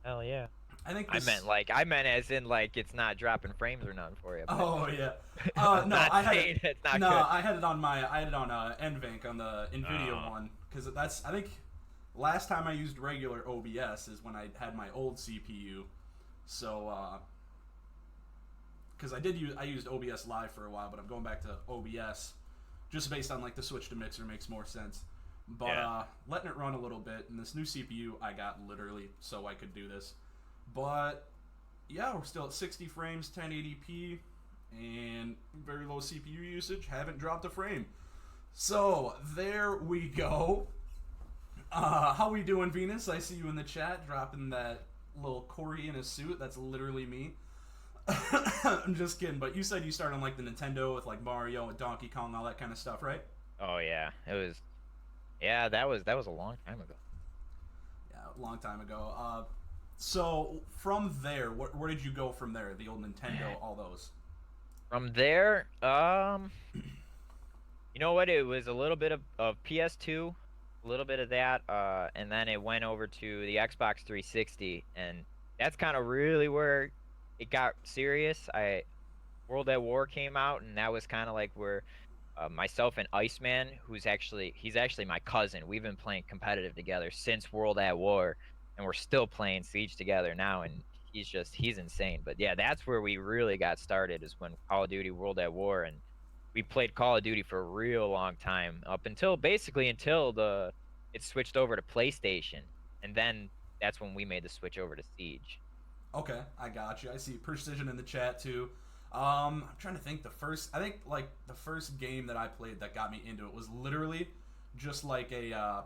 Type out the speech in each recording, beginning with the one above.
Hell yeah. I think I meant this. like I meant as in like it's not dropping frames or nothing for you, but Oh yeah. I'm No, not I had it. saying it's not No, good. I had it on my. I had it on NVENC on the Nvidia Uh, one because that's. I think last time I used regular OBS is when I had my old CPU. So because I used OBS Live for a while, but I'm going back to OBS just based on like the switch to Mixer makes more sense. But yeah. letting it run a little bit, and this new CPU I got literally so I could do this. But yeah, we're still at 60 frames, 1080p, and very low CPU usage. Haven't dropped a frame. So there we go. How we doing, Venus? I see you in the chat dropping that little Corey in a suit. That's literally me. I'm just kidding, but you said you started on like the Nintendo with like Mario and Donkey Kong, all that kind of stuff, right? Oh yeah. It was yeah, that was a long time ago. Yeah, a long time ago. So from there, where did you go from there? The old Nintendo, all those. From there, you know what? It was a little bit of PS2, a little bit of that, and then it went over to the Xbox 360, and that's kind of really where it got serious. World at War came out, and that was kind of like where myself and Iceman, he's actually my cousin. We've been playing competitive together since World at War, and we're still playing Siege together now. And he's insane. But yeah, that's where we really got started is when Call of Duty World at War, and we played Call of Duty for a real long time up until basically until the it switched over to PlayStation, and then that's when we made the switch over to Siege. Okay, I got you. I see precision in the chat too. I'm trying to think. I think like the first game that I played that got me into it was literally just like a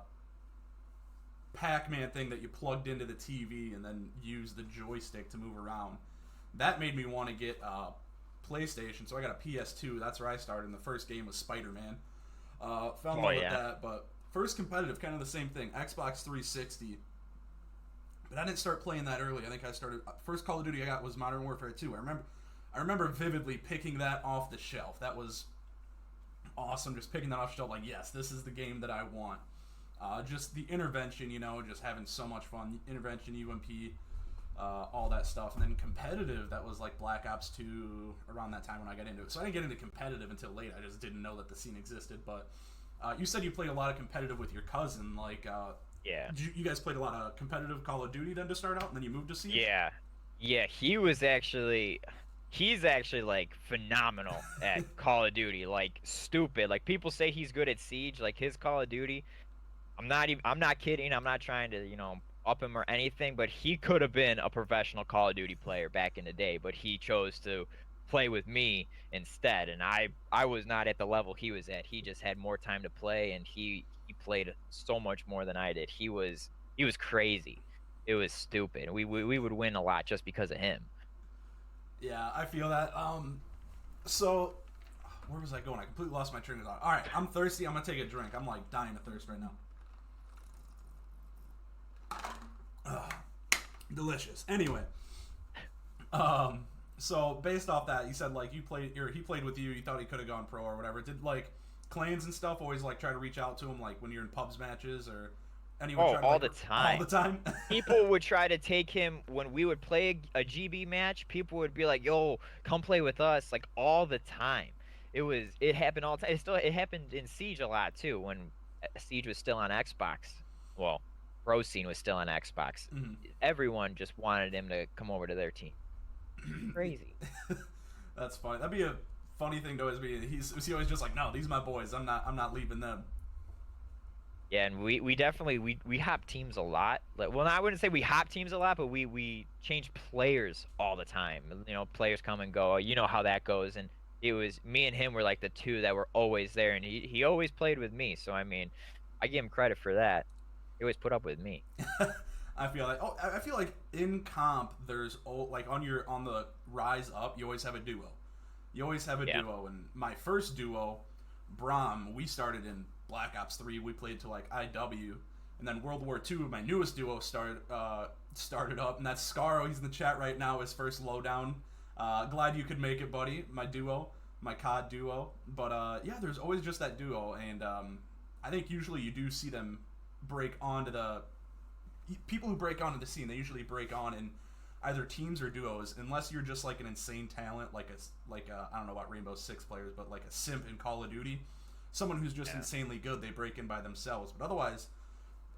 Pac-Man thing that you plugged into the TV and then used the joystick to move around. That made me want to get PlayStation, so I got a PS2. That's where I started. And the first game was Spider-Man. Fell in Oh love with yeah. that, but first competitive, kind of the same thing. Xbox 360. But I didn't start playing that early. I think I started first Call of Duty I got was Modern Warfare 2. I remember vividly picking that off the shelf. That was awesome. Just picking that off the shelf, like yes, this is the game that I want. Just the intervention, just having so much fun. Intervention, UMP, all that stuff, and then competitive. That was like Black Ops 2 around that time when I got into it. So I didn't get into competitive until late. I just didn't know that the scene existed. But you said you played a lot of competitive with your cousin. Like, Yeah. you guys played a lot of competitive Call of Duty then to start out, and then you moved to Siege. Yeah. Yeah, he's actually like phenomenal at Call of Duty, like stupid. Like people say he's good at Siege, like his Call of Duty. I'm not kidding. I'm not trying to, up him or anything, but he could have been a professional Call of Duty player back in the day, but he chose to play with me instead, and I was not at the level he was at. He just had more time to play, and he played so much more than I did. He was crazy. It was stupid. We would win a lot just because of him. Yeah, I feel that. So where was I going? I completely lost my train of thought. All right, I'm thirsty. I'm gonna take a drink. I'm like dying of thirst right now. Ugh, delicious. Anyway, so based off that, you said like he played with you. You thought he could have gone pro or whatever. Did like clans and stuff always like try to reach out to him like when you're in pubs matches or anyone Oh, try to all like the all the time. time? People would try to take him when we would play a GB match. People would be like, "Yo, come play with us!" Like all the time. It happened all the time. It happened in Siege a lot too when Siege was still on Xbox. Well, Pro Scene was still on Xbox. Mhm. Everyone just wanted him to come over to their team. Crazy. That's funny. That'd be a funny thing to always be. He always just like, no, these are my boys. I'm not leaving them. Yeah, and we definitely we hop teams a lot. Like, well, I wouldn't say we hop teams a lot, but we change players all the time. Players come and go. You know how that goes. And it was me and him were like the two that were always there, and he always played with me. So I mean, I give him credit for that. He always put up with me. I feel like in comp there's like on the rise up you always have a duo. You always have a Yeah. duo, and my first duo, Brom, we started in Black Ops 3. We played to like IW, and then World War II. My newest duo started up, and that's Scaro. He's in the chat right now. His first Lowdown. Glad you could make it, buddy. My duo, my COD duo. But yeah, there's always just that duo, and I think usually you do see them break onto the people who break onto the scene, they usually break on in either teams or duos, unless you're just like an insane talent, I don't know about Rainbow Six players, but like a simp in Call of Duty, someone who's just insanely good, they break in by themselves. But otherwise,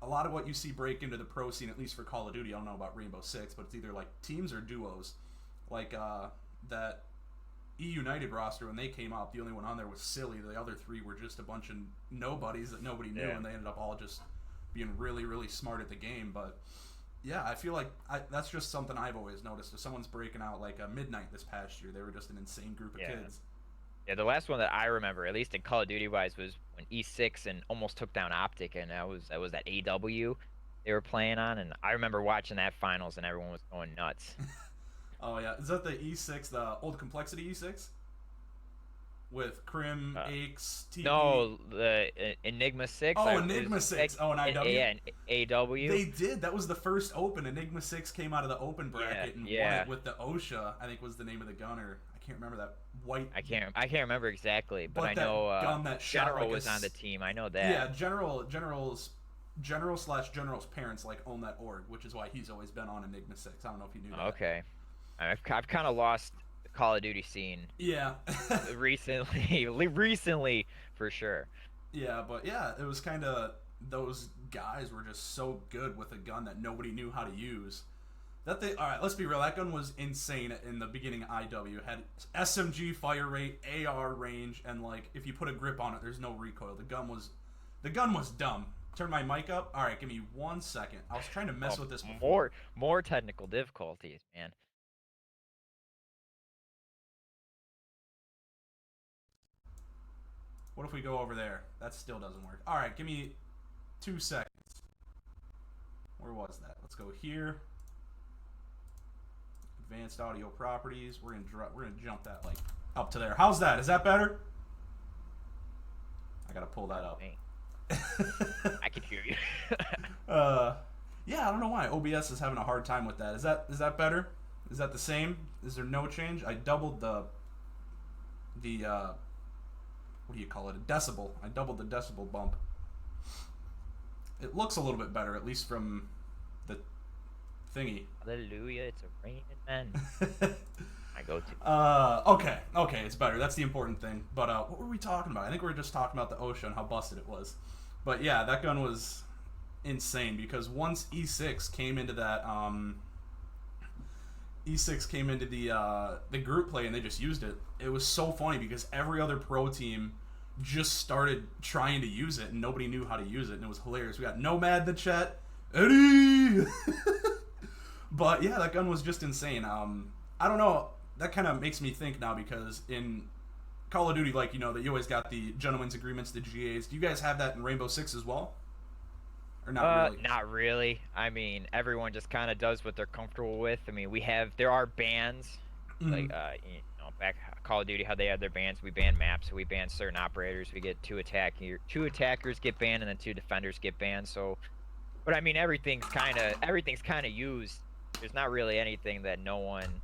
a lot of what you see break into the pro scene, at least for Call of Duty, I don't know about Rainbow Six, but it's either like teams or duos. Like that United roster, when they came out, the only one on there was Silly. The other three were just a bunch of nobodies that nobody knew, and they ended up all just being really, really smart at the game. But yeah, I feel like that's just something I've always noticed. If someone's breaking out like a Midnight this past year, they were just an insane group of kids. Yeah, the last one that I remember, at least in Call of Duty wise, was when E6 and almost took down Optic, and that was that AW they were playing on, and I remember watching that finals, and everyone was going nuts. Oh yeah, is that the E6, the old Complexity E6? With Crim, Aches, TP? No, the Enigma 6. Oh, Enigma 6. Oh, and IW? Yeah, and AW. They did. That was the first Open. Enigma 6 came out of the Open bracket and won it with the OSHA, I think was the name of the gunner. I can't remember that white. I can't remember exactly, but I that know gun that General like was on the team. I know that. Yeah, General's parents like own that org, which is why he's always been on Enigma 6. I don't know if you knew that. Okay. I've kind of lost the Call of Duty scene. Yeah. recently for sure. Yeah, but yeah, it was kind of those guys were just so good with a gun that nobody knew how to use. All right, let's be real. That gun was insane in the beginning of IW. It had SMG fire rate, AR range, and like if you put a grip on it, there's no recoil. The gun was dumb. Turn my mic up. All right, give me 1 second. I was trying to mess with this before. More technical difficulties, man. What if we go over there? That still doesn't work. All right, give me 2 seconds. Where was that? Let's go here. Advanced audio properties. We're gonna jump that like up to there. How's that? Is that better? I gotta pull that up. I can hear you. Yeah, I don't know why OBS is having a hard time with that. Is that better? Is that the same? Is there no change? I doubled the what do you call it? A decibel. I doubled the decibel bump. It looks a little bit better, at least from the thingy. Hallelujah, it's a raining man. I go to. Okay, it's better. That's the important thing. But what were we talking about? I think we were just talking about the OSHA and how busted it was. But yeah, that gun was insane because once E6 came into that the group play and they just used it. It was so funny because every other pro team just started trying to use it and nobody knew how to use it, and it was hilarious. We got Nomad in the chat, Eddie. But yeah, that gun was just insane. I don't know. That kind of makes me think now because in Call of Duty, like that you always got the gentlemen's agreements, the GAs. Do you guys have that in Rainbow Six as well? Or not really? Not really. I mean, everyone just kind of does what they're comfortable with. I mean, there are bans, like back Call of Duty, how they had their bans. We ban maps, so we ban certain operators. We get two attackers get banned, and then 2 defenders get banned. So, but I mean, everything's kind of used. There's not really anything that no one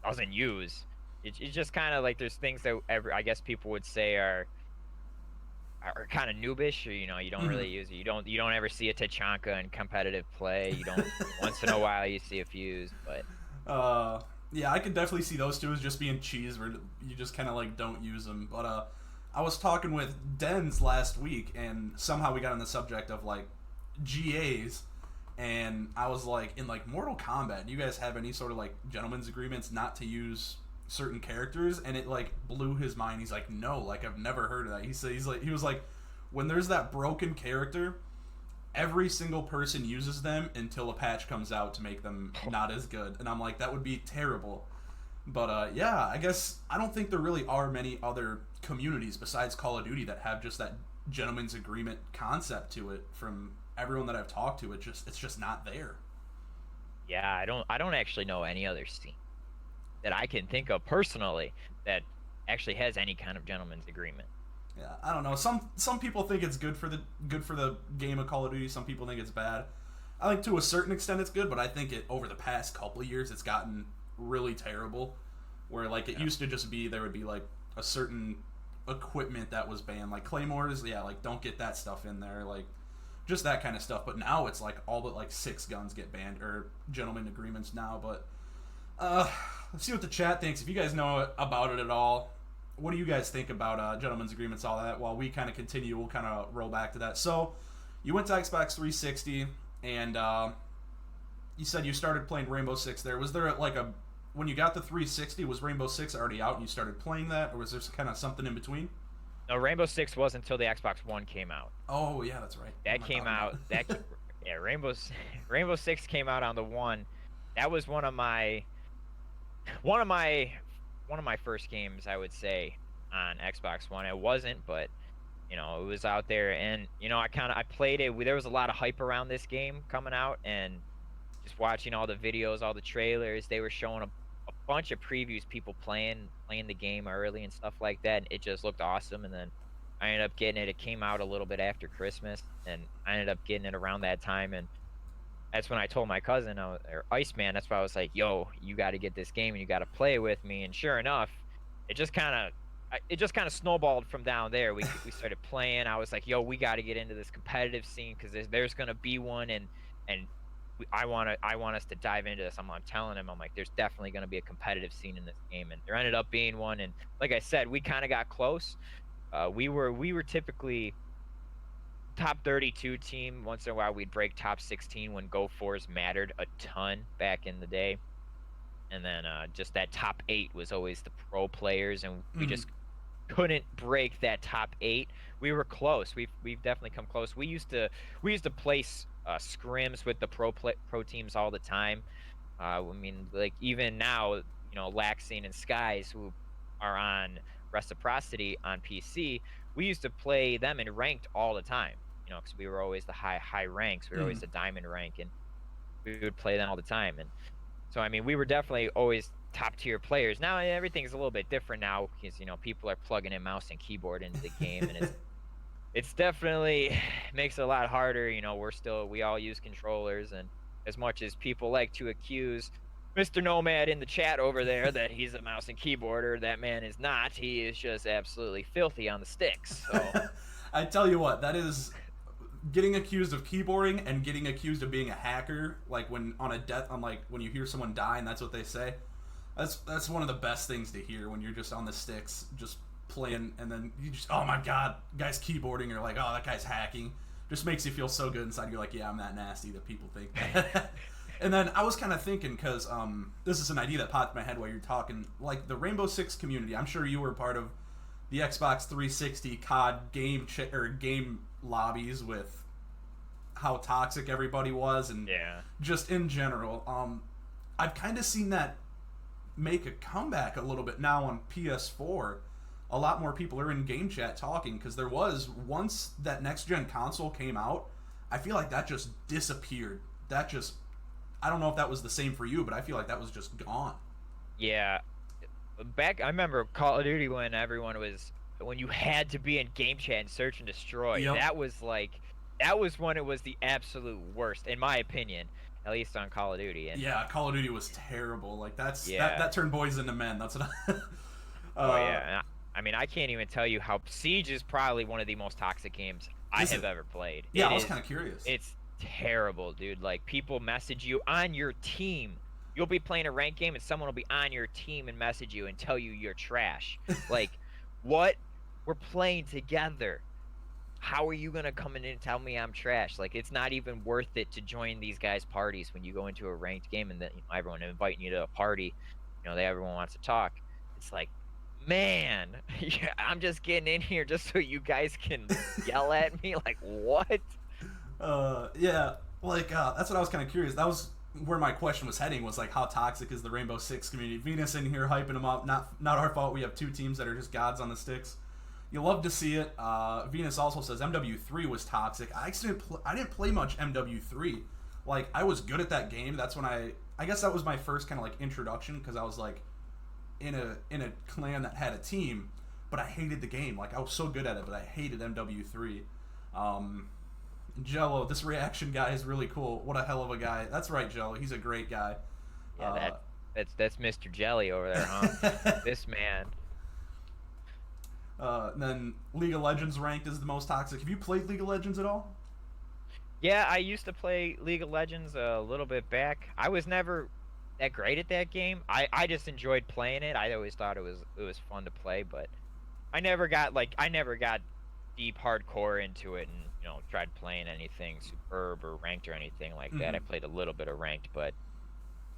doesn't use. It's just kind of like there's things that I guess people would say are kind of noobish, or you don't really use it. You don't ever see a Tachanka in competitive play. You don't. Once in a while you see a Fuse, but yeah, I could definitely see those two as just being cheese where you just kind of like don't use them. But I was talking with Dens last week and somehow we got on the subject of like GAs, and I was like, in like Mortal Kombat, do you guys have any sort of like gentleman's agreements not to use certain characters? And it like blew his mind. He's like, no, like I've never heard of that. He was like, when there's that broken character, every single person uses them until a patch comes out to make them not as good. And I'm like, that would be terrible. But yeah, I guess I don't think there really are many other communities besides Call of Duty that have just that gentleman's agreement concept to it. From everyone that I've talked to, it's just not there. Yeah, I don't actually know any other scene that I can think of personally that actually has any kind of gentleman's agreement. Yeah, I don't know. Some people think it's good for the game of Call of Duty. Some people think it's bad. I think to a certain extent it's good, but I think over the past couple of years it's gotten really terrible. Where like it used to just be there would be like a certain equipment that was banned, like claymores. Yeah, like don't get that stuff in there. Like just that kind of stuff. But now it's like all but like 6 guns get banned or gentleman agreements now. But let's see what the chat thinks. If you guys know about it at all, what do you guys think about gentlemen's agreements, all that? While we kind of continue, we'll kind of roll back to that. So you went to Xbox 360 and you said you started playing Rainbow Six there. Was there like a when you got the 360, was Rainbow Six already out and you started playing that, or was there kind of something in between? No, Rainbow Six wasn't until the Xbox One came out. Oh yeah, that's right. That came out. Yeah, Rainbow Six came out on the One. That was one of my first games, I would say, on Xbox One. It wasn't, but it was out there, and I played it. There was a lot of hype around this game coming out, and just watching all the videos, all the trailers. They were showing a bunch of previews, people playing the game early and stuff like that, and it just looked awesome. And then I ended up getting it. It came out a little bit after Christmas, and I ended up getting it around that time. And that's when I told my cousin, or Iceman, that's why I was like, yo, you got to get this game and you got to play with me. And sure enough, it just kind of snowballed from down there. We started playing. I was like, yo, we got to get into this competitive scene because there's going to be one, and I want us to dive into this. I'm telling him, I'm like, there's definitely going to be a competitive scene in this game, and there ended up being one. And like I said, we kind of got close. We were typically top 32 team. Once in a while, we'd break top 16 when Go 4s mattered a ton back in the day. And then just that top 8 was always the pro players, and we just couldn't break that top 8. We were close. We've definitely come close. We used to place scrims with the pro teams all the time. I mean, like even now, Laxine and Skies, who are on Reciprocity on PC, we used to play them in ranked all the time. Because we were always the high ranks. We were always the diamond rank, and we would play them all the time. And so, I mean, we were definitely always top tier players. Now everything's a little bit different now because people are plugging in mouse and keyboard into the game, and it's definitely makes it a lot harder. We all use controllers, and as much as people like to accuse Mr. Nomad in the chat over there that he's a mouse and keyboarder, that man is not. He is just absolutely filthy on the sticks. So I tell you what, that is getting accused of keyboarding and getting accused of being a hacker, like when when you hear someone die and that's what they say. That's one of the best things to hear when you're just on the sticks, just playing, and then you just, oh my god, guy's keyboarding, or like, oh, that guy's hacking. Just makes you feel so good inside. You're like, yeah, I'm that nasty that people think that. And then I was kind of thinking, because this is an idea that popped in my head while you're talking, like the Rainbow Six community. I'm sure you were part of the Xbox 360 COD game lobbies with how toxic everybody was, and just in general. I've kind of seen that make a comeback a little bit now on PS4. A lot more people are in game chat talking, because there was, once that next gen console came out, I feel like that just disappeared. I don't know if that was the same for you, but I feel like that was just gone. Yeah. I remember Call of Duty when you had to be in game chat and search and destroy. Yep. That was when it was the absolute worst, in my opinion, at least on Call of Duty. And yeah, Call of Duty was terrible. Like that turned boys into men. That's what oh yeah. I mean, I can't even tell you how Siege is probably one of the most toxic games I have ever played. Yeah, I was kind of curious. It's terrible, dude. Like, people message you on your team. You'll be playing a ranked game and someone will be on your team and message you and tell you you're trash. Like, what? We're playing together. How are you going to come in and tell me I'm trash? Like, it's not even worth it to join these guys' parties when you go into a ranked game, and then everyone inviting you to a party, everyone wants to talk. It's like, man, I'm just getting in here just so you guys can yell at me. Like, what? Yeah, like that's what I was kind of curious. That was where my question was heading, was like, how toxic is the Rainbow Six community? Venus in here hyping them up. Not our fault. We have 2 teams that are just gods on the sticks. You love to see it. Venus also says MW3 was toxic. I didn't play much MW3. Like, I was good at that game. That's when I guess that was my first kind of like introduction, because I was like in a clan that had a team, but I hated the game. Like, I was so good at it, but I hated MW3. Jello, this reaction guy is really cool. What a hell of a guy. That's right, Jello. He's a great guy. Yeah, that's Mr. Jelly over there, huh? This man. And then League of Legends ranked is the most toxic. Have you played League of Legends at all? Yeah, I used to play League of Legends a little bit back. I was never that great at that game. I just enjoyed playing it. I always thought it was fun to play, but I never got deep hardcore into it and tried playing anything superb or ranked or anything like that. I Hmm. played a little bit of ranked, but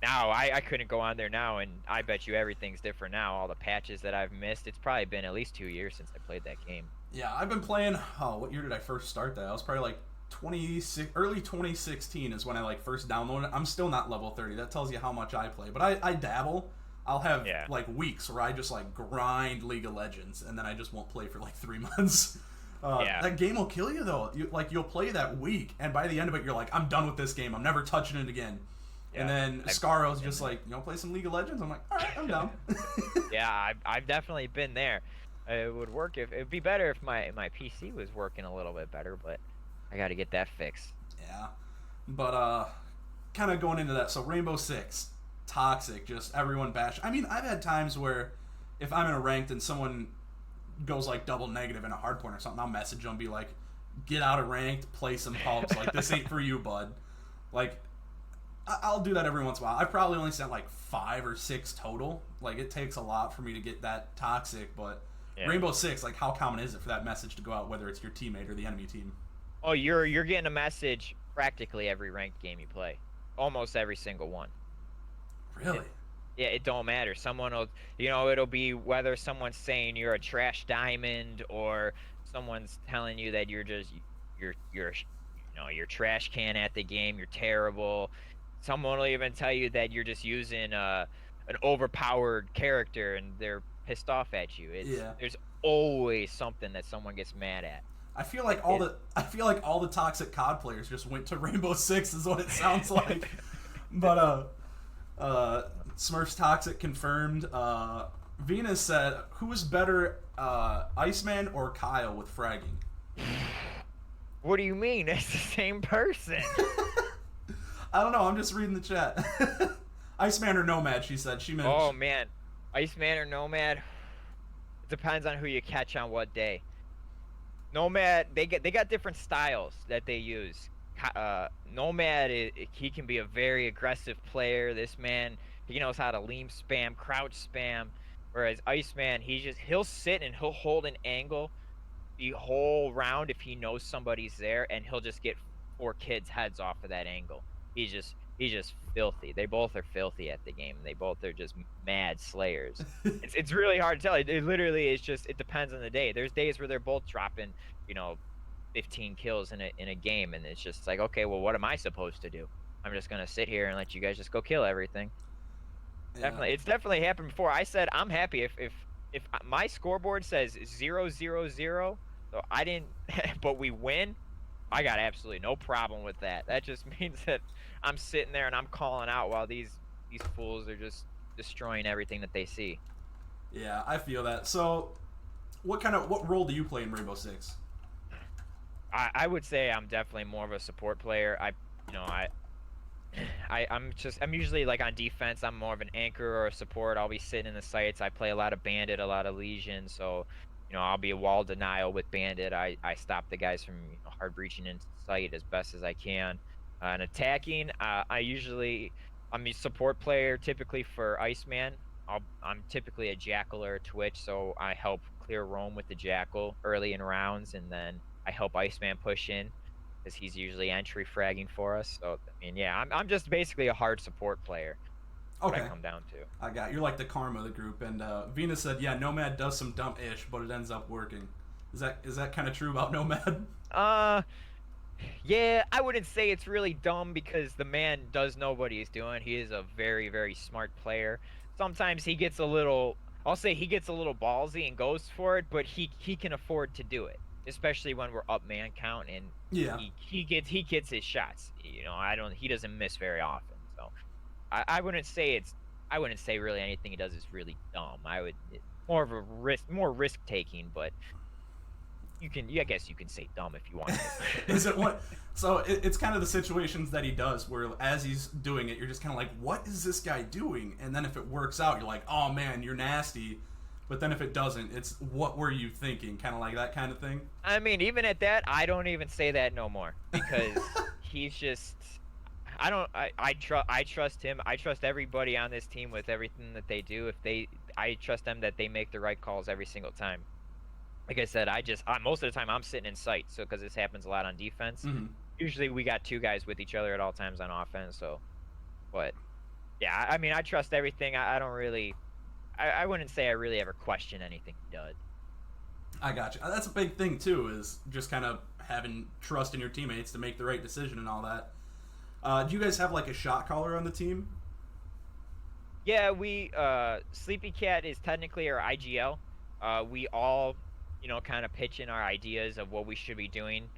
now I couldn't go on there now, and I bet you everything's different now. All the patches that I've missed, it's probably been at least 2 years since I played that game. Yeah, I've been playing. Oh, what year did I first start that? I was probably like 26, early 2016 is when I like first downloaded it. I'm still not level 30. That tells you how much I play. But I dabble. I'll have Yeah. like weeks where I just like grind League of Legends, and then I just won't play for like 3 months. Yeah. That game will kill you though. You'll play that week, and by the end of it, you're like, I'm done with this game. I'm never touching it again. And Yeah. then I've Scaro's been just there. like, play some League of Legends. I'm like, all right, I'm down. Yeah, I've definitely been there. It would work if it'd be better if my PC was working a little bit better, but I got to get that fixed. Yeah, but kind of going into that. So Rainbow Six, toxic, just everyone bash. I mean, I've had times where if I'm in a ranked and someone goes like double negative in a hard point or something, I'll message them, be like, "Get out of ranked, play some pubs. Like this ain't for you, bud." Like I'll do that every once in a while. I've probably only sent like 5 or 6 total. Like it takes a lot for me to get that toxic, but. Yeah. Rainbow Six, like how common is it for that message to go out, whether it's your teammate or the enemy team? Oh, you're getting a message practically every ranked game you play, almost every single one. Really? Yeah, it don't matter. Someone will, it'll be whether someone's saying you're a trash diamond or someone's telling you that you're trash can at the game. You're terrible. Someone will even tell you that you're just using an overpowered character and they're pissed off at you. Yeah. There's always something that someone gets mad at. It, I feel like all the toxic COD players just went to Rainbow Six is what it sounds like. But Smurfs toxic confirmed. Venus said, "Who is better, Iceman or Kyle with fragging?" what do you mean? It's the same person. I don't know. I'm just reading the chat. Iceman or Nomad? She said. She meant. Oh man, Iceman or Nomad? It depends on who you catch on what day. Nomad, they got different styles that they use. Nomad, he can be a very aggressive player. This man, he knows how to lean spam, crouch spam. Whereas Iceman, he'll sit and he'll hold an angle the whole round if he knows somebody's there, and he'll just get 4 kids' heads off of that angle. He's just filthy. They both are filthy at the game. They both are just mad slayers. It's really hard to tell. It literally is just, it depends on the day. There's days where they're both dropping, you know, 15 kills in a game, and it's just like, okay, well, what am I supposed to do? I'm just gonna sit here and let you guys just go kill everything. Yeah. Definitely, it's definitely happened before. I said I'm happy if my scoreboard says 0-0-0, so I didn't, but we win. I got absolutely no problem with that. That just means that I'm sitting there and I'm calling out while these fools are just destroying everything that they see. Yeah, I feel that. So, what role do you play in Rainbow Six? I would say I'm definitely more of a support player. You know, I'm usually like on defense. I'm more of an anchor or a support. I'll be sitting in the sites. I play a lot of Bandit, a lot of Legion. So, I'll be a wall denial with Bandit. I stop the guys from hard breaching into sight as best as I can. And attacking, I'm a support player typically for Iceman. I'm typically a Jackal or a Twitch, so I help clear roam with the Jackal early in rounds, and then I help Iceman push in because he's usually entry fragging for us. So I mean, yeah, I'm just basically a hard support player. What I Okay, come down to. I got you're like the karma of the group. And Venus said, "Yeah, Nomad does some dumb ish, but it ends up working." Is that kind of true about Nomad? Uh, yeah, I wouldn't say it's really dumb because the man does know what he's doing. He is a very, very smart player. Sometimes he gets a little, I'll say he gets a little ballsy and goes for it, but he can afford to do it, especially when we're up man count and Yeah. he gets his shots. He doesn't miss very often. So I wouldn't say really anything he does is really dumb. More of a risk taking, but I guess you can say dumb if you want to. Is it what? So it's kind of the situations that he does where as he's doing it, you're just kind of like, what is this guy doing? And then if it works out, you're like, oh man, you're nasty. But then if it doesn't, it's what were you thinking? Kind of like that kind of thing. I mean, even at that, I don't even say that no more because he's just I trust him. I trust everybody on this team with everything that they do. I trust them that they make the right calls every single time. Like I said, most of the time I'm sitting in sight, so because this happens a lot on defense. Hmm. Usually we got two guys with each other at all times on offense. So, but yeah, I mean I trust everything. I don't really. I wouldn't say I really ever question anything he does. I got you. That's a big thing too, is just kind of having trust in your teammates to make the right decision and all that. Do you guys have like a shot caller on the team? Yeah, we Sleepy Cat is technically our IGL. We all, kind of pitch in our ideas of what we should be doing.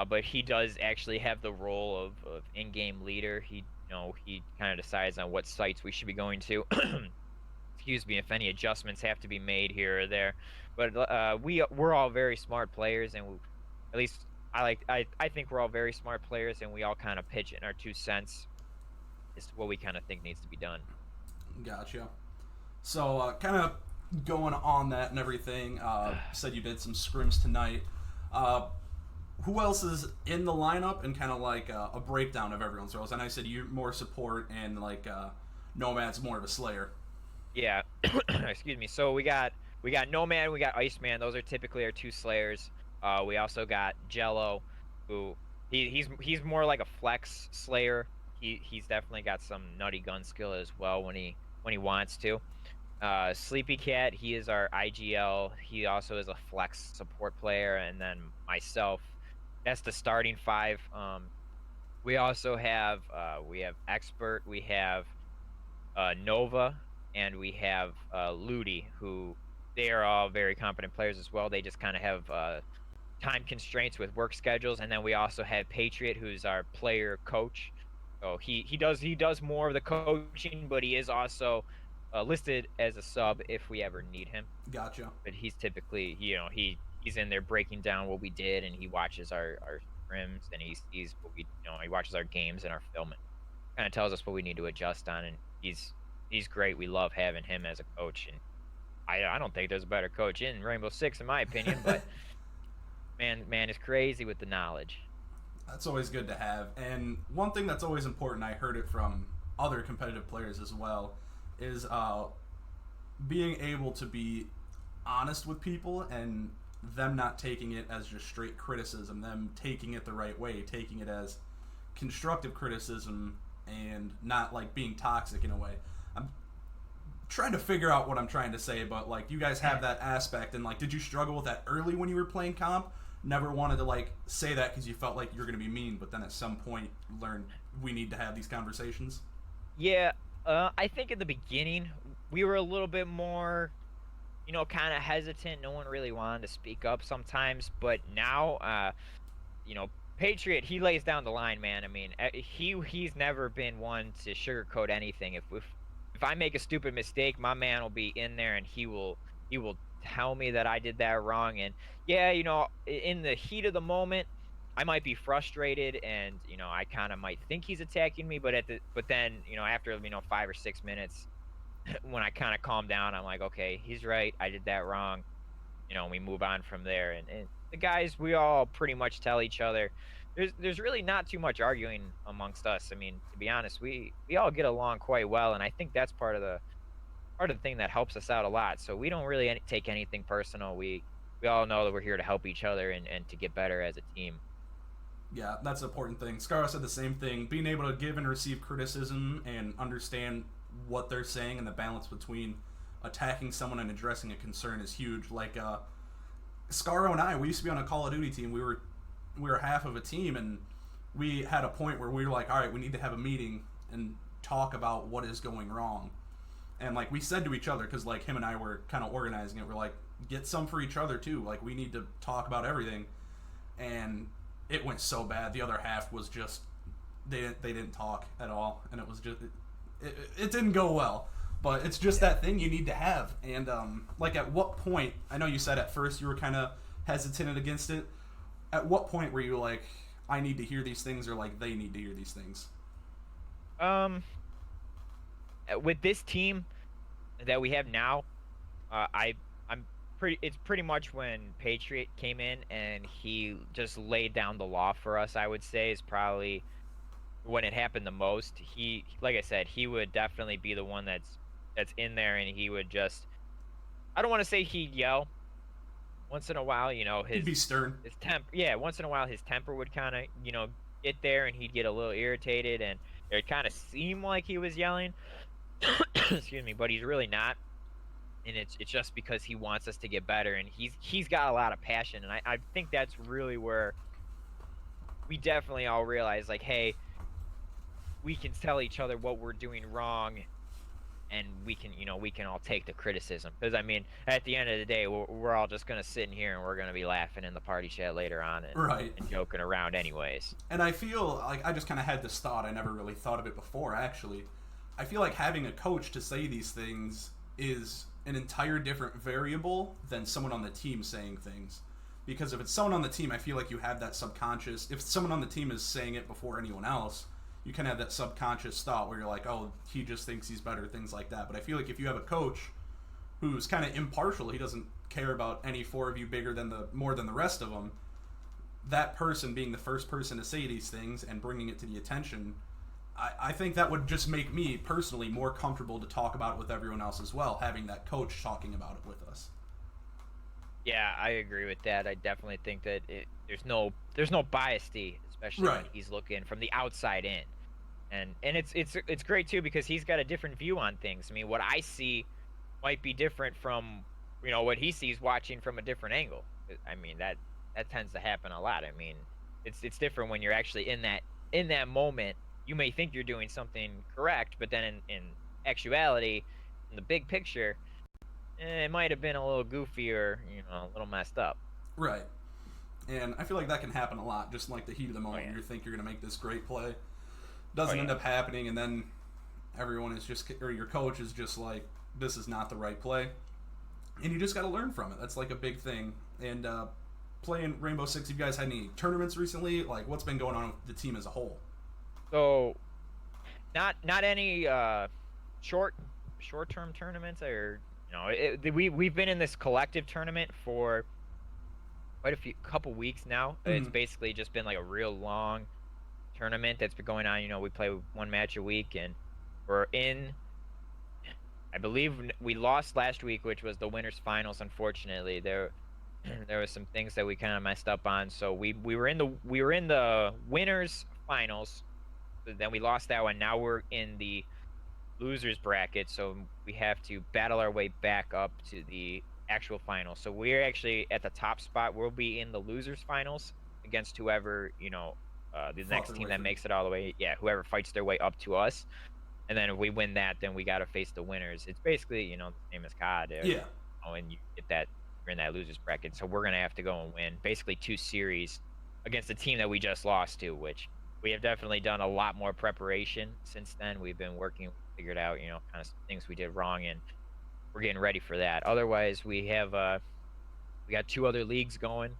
But he does actually have the role of in-game leader. He kind of decides on what sites we should be going to. Excuse me, if any adjustments have to be made here or there. But we're all very smart players, and at least I think we're all very smart players, and we all kind of pitch in our 2 cents as to what we kind of think needs to be done. Gotcha. So, kind of going on that and everything, said you did some scrims tonight. Uh, who else is in the lineup, and kind of like a breakdown of everyone's roles? And I said you're more support, and like Nomad's more of a slayer. Yeah, excuse me. So we got Nomad, we got Iceman. Those are typically our two slayers. We also got Jello, who he's more like a flex slayer. He's definitely got some nutty gun skill as well when he wants to. Sleepy Cat, he is our IGL. He also is a flex support player, and then myself, that's the starting five. We also have Expert, we have Nova, and we have Ludi, who they are all very competent players as well. They just kind of have time constraints with work schedules, and then we also have Patriot, who's our player coach. So he does more of the coaching, but he is also listed as a sub if we ever need him. Gotcha. But he's typically, he's in there breaking down what we did, and he watches our scrims, and he sees what he watches our games and our film, and kind of tells us what we need to adjust on. And he's great. We love having him as a coach, and I don't think there's a better coach in Rainbow Six in my opinion, but man is crazy with the knowledge. That's always good to have. And one thing that's always important, I heard it from other competitive players as well, is being able to be honest with people and them not taking it as just straight criticism, them taking it the right way, taking it as constructive criticism and not like being toxic in a way. I'm trying to figure out what I'm trying to say, but like you guys have that aspect, and like did you struggle with that early when you were playing comp? Never wanted to like say that because you felt like you were going to be mean, but then at some point learned we need to have these conversations. Yeah, I think in the beginning we were a little bit more, kind of hesitant. No one really wanted to speak up sometimes, but now, you know, Patriot, he lays down the line, man. I mean, he's never been one to sugarcoat anything. If I make a stupid mistake, my man will be in there and he will tell me that I did that wrong. And yeah, in the heat of the moment, I might be frustrated, and I kind of might think he's attacking me, but then after 5 or 6 minutes, when I kind of calm down, I'm like, okay, he's right. I did that wrong. We move on from there. And the guys, we all pretty much tell each other. There's really not too much arguing amongst us. I mean, to be honest, we all get along quite well, and I think that's part of the thing that helps us out a lot. So we don't really take anything personal. We all know that we're here to help each other and to get better as a team. Yeah, that's an important thing. Scarra said the same thing. Being able to give and receive criticism and understand what they're saying and the balance between attacking someone and addressing a concern is huge. Like Scarro and I, we used to be on a Call of Duty team. We were half of a team, and we had a point where we were like, all right, we need to have a meeting and talk about what is going wrong. And like we said to each other, because like him and I were kind of organizing it, we're like, get some for each other too. Like we need to talk about everything. And it went so bad. The other half was just they didn't talk at all, and it was just it didn't go well. But it's just that thing you need to have. And like at what point? I know you said at first you were kind of hesitant against it. At what point were you like, I need to hear these things, or like they need to hear these things? Um, with this team that we have now, I'm pretty. It's pretty much when Patriot came in and he just laid down the law for us. I would say is probably when it happened the most, he, like I said, he would definitely be the one that's in there, and he would just, I don't want to say he'd yell. Once in a while, He'd be stern. his temper, yeah, once in a while his temper would kind of, get there, and he'd get a little irritated, and it kind of seemed like he was yelling. Excuse me, but he's really not. And it's just because he wants us to get better, and he's got a lot of passion, and I think that's really where we definitely all realize, like, hey, we can tell each other what we're doing wrong, and we can all take the criticism, because I mean, at the end of the day, we're all just gonna sit in here and we're gonna be laughing in the party chat later on, and, Right. and joking around anyways. And I feel like I just kind of had this thought. I never really thought of it before, actually. I feel like having a coach to say these things is an entire different variable than someone on the team saying things. Because if it's someone on the team, I feel like you have that subconscious. If someone on the team is saying it before anyone else, you kind of have that subconscious thought where you're like, oh, he just thinks he's better, things like that. But I feel like if you have a coach who's kind of impartial, he doesn't care about any four of you more than the rest of them, that person being the first person to say these things and bringing it to the attention, I think that would just make me personally more comfortable to talk about it with everyone else as well, having that coach talking about it with us. Yeah, I agree with that. I definitely think that there's no bias, especially when Right. he's looking from the outside in. And it's great too, because he's got a different view on things. I mean, what I see might be different from, what he sees watching from a different angle. I mean, that tends to happen a lot. I mean, it's different when you're actually in that moment. You may think you're doing something correct, but then in actuality, in the big picture, it might have been a little goofy, or a little messed up. Right. And I feel like that can happen a lot, just in like the heat of the Oh moment. yeah. You think you're going to make this great play, Oh doesn't yeah. end up happening, and then everyone is just, or your coach is just like, this is not the right play. And you just got to learn from it. That's like a big thing. And playing Rainbow Six, have you guys had any tournaments recently? Like, what's been going on with the team as a whole? So not any short-term tournaments, or we've been in this collective tournament for quite a few couple weeks now. It's Mm-hmm. basically just been like a real long tournament that's been going on. We play one match a week, and we're in. I believe we lost last week, which was the winners finals. Unfortunately, there was some things that we kind of messed up on. So we were in the winners finals. But then we lost that one. Now we're in the losers bracket, so we have to battle our way back up to the actual final. So we're actually at the top spot. We'll be in the losers finals against whoever, the Fought next their team way that through. makes it all the way. Yeah, whoever fights their way up to us. And then if we win that, then we got to face the winners. It's basically, the same as COD. Yeah. And you get that, you're in that losers bracket. So we're going to have to go and win basically two series against the team that we just lost to, which we have definitely done a lot more preparation since then. We've been working, figured out, kind of some things we did wrong, and we're getting ready for that. Otherwise, we got two other leagues going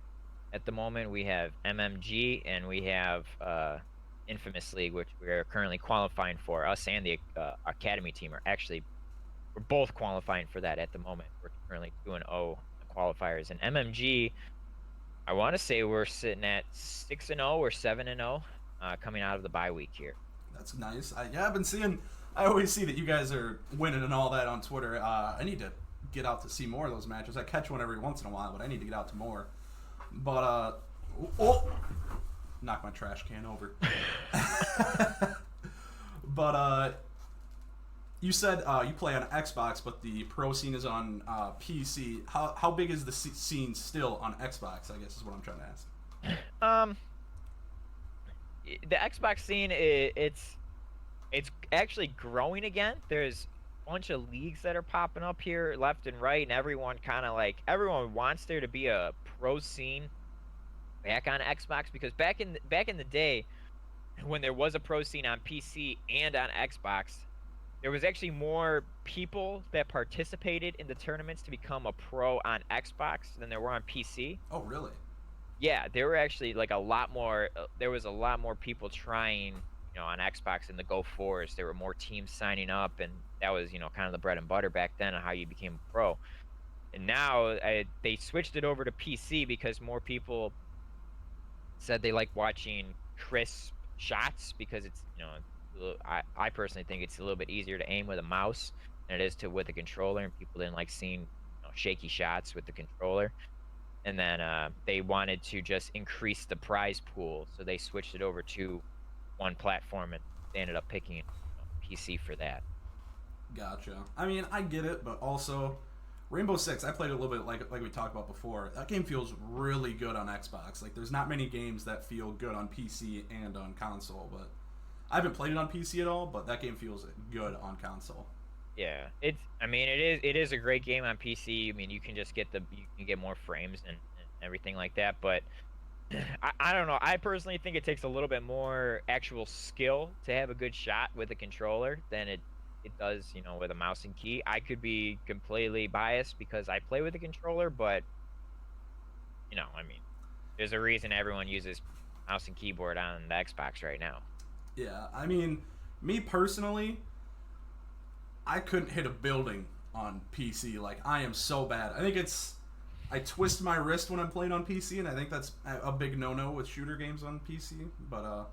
at the moment. We have MMG, and we have Infamous League, which we are currently qualifying for. Us and the Academy team we're both qualifying for that at the moment. We're currently 2-0 qualifiers, and MMG, I want to say we're sitting at 6-0 or 7-0, coming out of the bye week here. That's nice. I've been seeing. I always see that you guys are winning and all that on Twitter. I need to get out to see more of those matches. I catch one every once in a while, but I need to get out to more. But oh, knock my trash can over. But you said you play on Xbox, but the pro scene is on PC. How big is the scene still on Xbox? I guess is what I'm trying to ask. Um, the Xbox scene, it's actually growing again. There's a bunch of leagues that are popping up here left and right, and everyone wants there to be a pro scene back on Xbox, because back in the day, when there was a pro scene on PC and on Xbox, there was actually more people that participated in the tournaments to become a pro on Xbox than there were on PC. Oh, really? Yeah, there were actually like a lot more. There was a lot more people trying, on Xbox in the Go Fours. There were more teams signing up, and that was, kind of the bread and butter back then on how you became a pro. And now they switched it over to PC because more people said they like watching crisp shots because it's I personally think it's a little bit easier to aim with a mouse than it is to with a controller, and people didn't like seeing shaky shots with the controller. And then they wanted to just increase the prize pool, so they switched it over to one platform, and they ended up picking PC for that. Gotcha. I mean, I get it, but also Rainbow Six, I played a little bit like we talked about before. That game feels really good on Xbox. Like, there's not many games that feel good on PC and on console, but I haven't played it on PC at all, but that game feels good on console. Yeah, I mean, it is a great game on PC. I mean, you can just you can get more frames and everything like that. But I don't know. I personally think it takes a little bit more actual skill to have a good shot with a controller than it does, with a mouse and key. I could be completely biased because I play with a controller, but I mean, there's a reason everyone uses mouse and keyboard on the Xbox right now. Yeah, I mean, me personally, I couldn't hit a building on PC. Like, I am so bad. I twist my wrist when I'm playing on PC, and I think that's a big no-no with shooter games on PC. But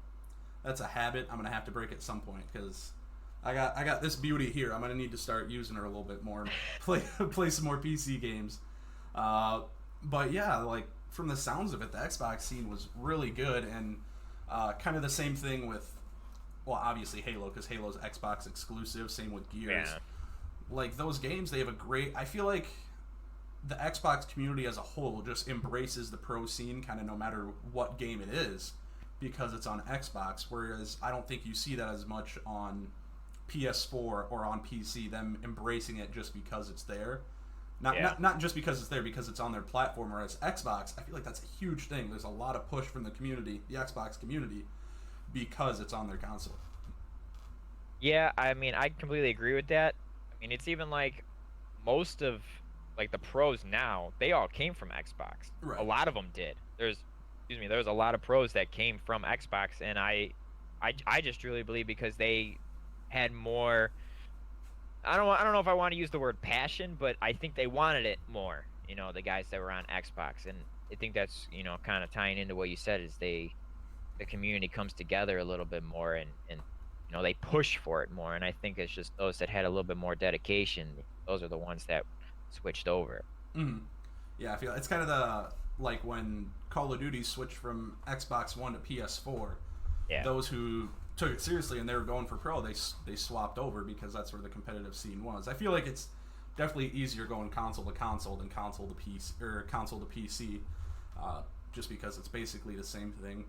that's a habit I'm gonna have to break at some point because I got this beauty here. I'm gonna need to start using her a little bit more. Play some more PC games. But yeah, like from the sounds of it, the Xbox scene was really good, and kind of the same thing with, well, obviously Halo, because Halo's Xbox exclusive. Same with Gears. Yeah. Like those games, they have a great. I feel like the Xbox community as a whole just embraces the pro scene, kind of no matter what game it is, because it's on Xbox. Whereas I don't think you see that as much on PS4 or on PC. Them embracing it just because it's there. Not just because it's there, because it's on their platform. Whereas Xbox, I feel like that's a huge thing. There's a lot of push from the community, the Xbox community, because it's on their console. Yeah, I mean, I completely agree with that. I mean, it's even like most of like the pros now, they all came from Xbox. A Right. lot of them did. There's a lot of pros that came from Xbox, and I just truly believe because they had more. I don't know if I want to use the word passion, but I think they wanted it more. The guys that were on Xbox, and I think that's kind of tying into what you said is the community comes together a little bit more, and they push for it more. And I think it's just those that had a little bit more dedication, those are the ones that switched over. Mm-hmm. Yeah, I feel it's kind of the like when Call of Duty switched from Xbox One to PS4. Yeah. Those who took it seriously and they were going for pro, they swapped over because that's where the competitive scene was. I feel like it's definitely easier going console to console than console to PC or console to PC, just because it's basically the same thing.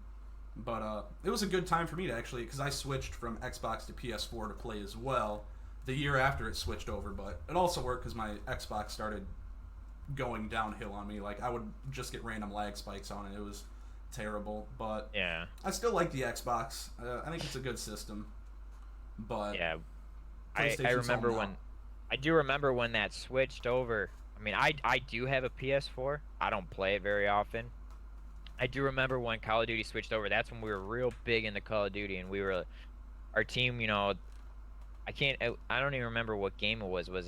But it was a good time for me to actually, because I switched from Xbox to PS4 to play as well the year after it switched over. But it also worked because my Xbox started going downhill on me. Like I would just get random lag spikes on it. It was terrible. But Yeah. I still like the Xbox. I think it's a good system. But Yeah. I PlayStation's remember home now. when I do remember when that switched over. I mean, I do have a PS4. I don't play it very often. I do remember when Call of Duty switched over. That's when we were real big into Call of Duty, and we were our team. I don't even remember what game it was. It was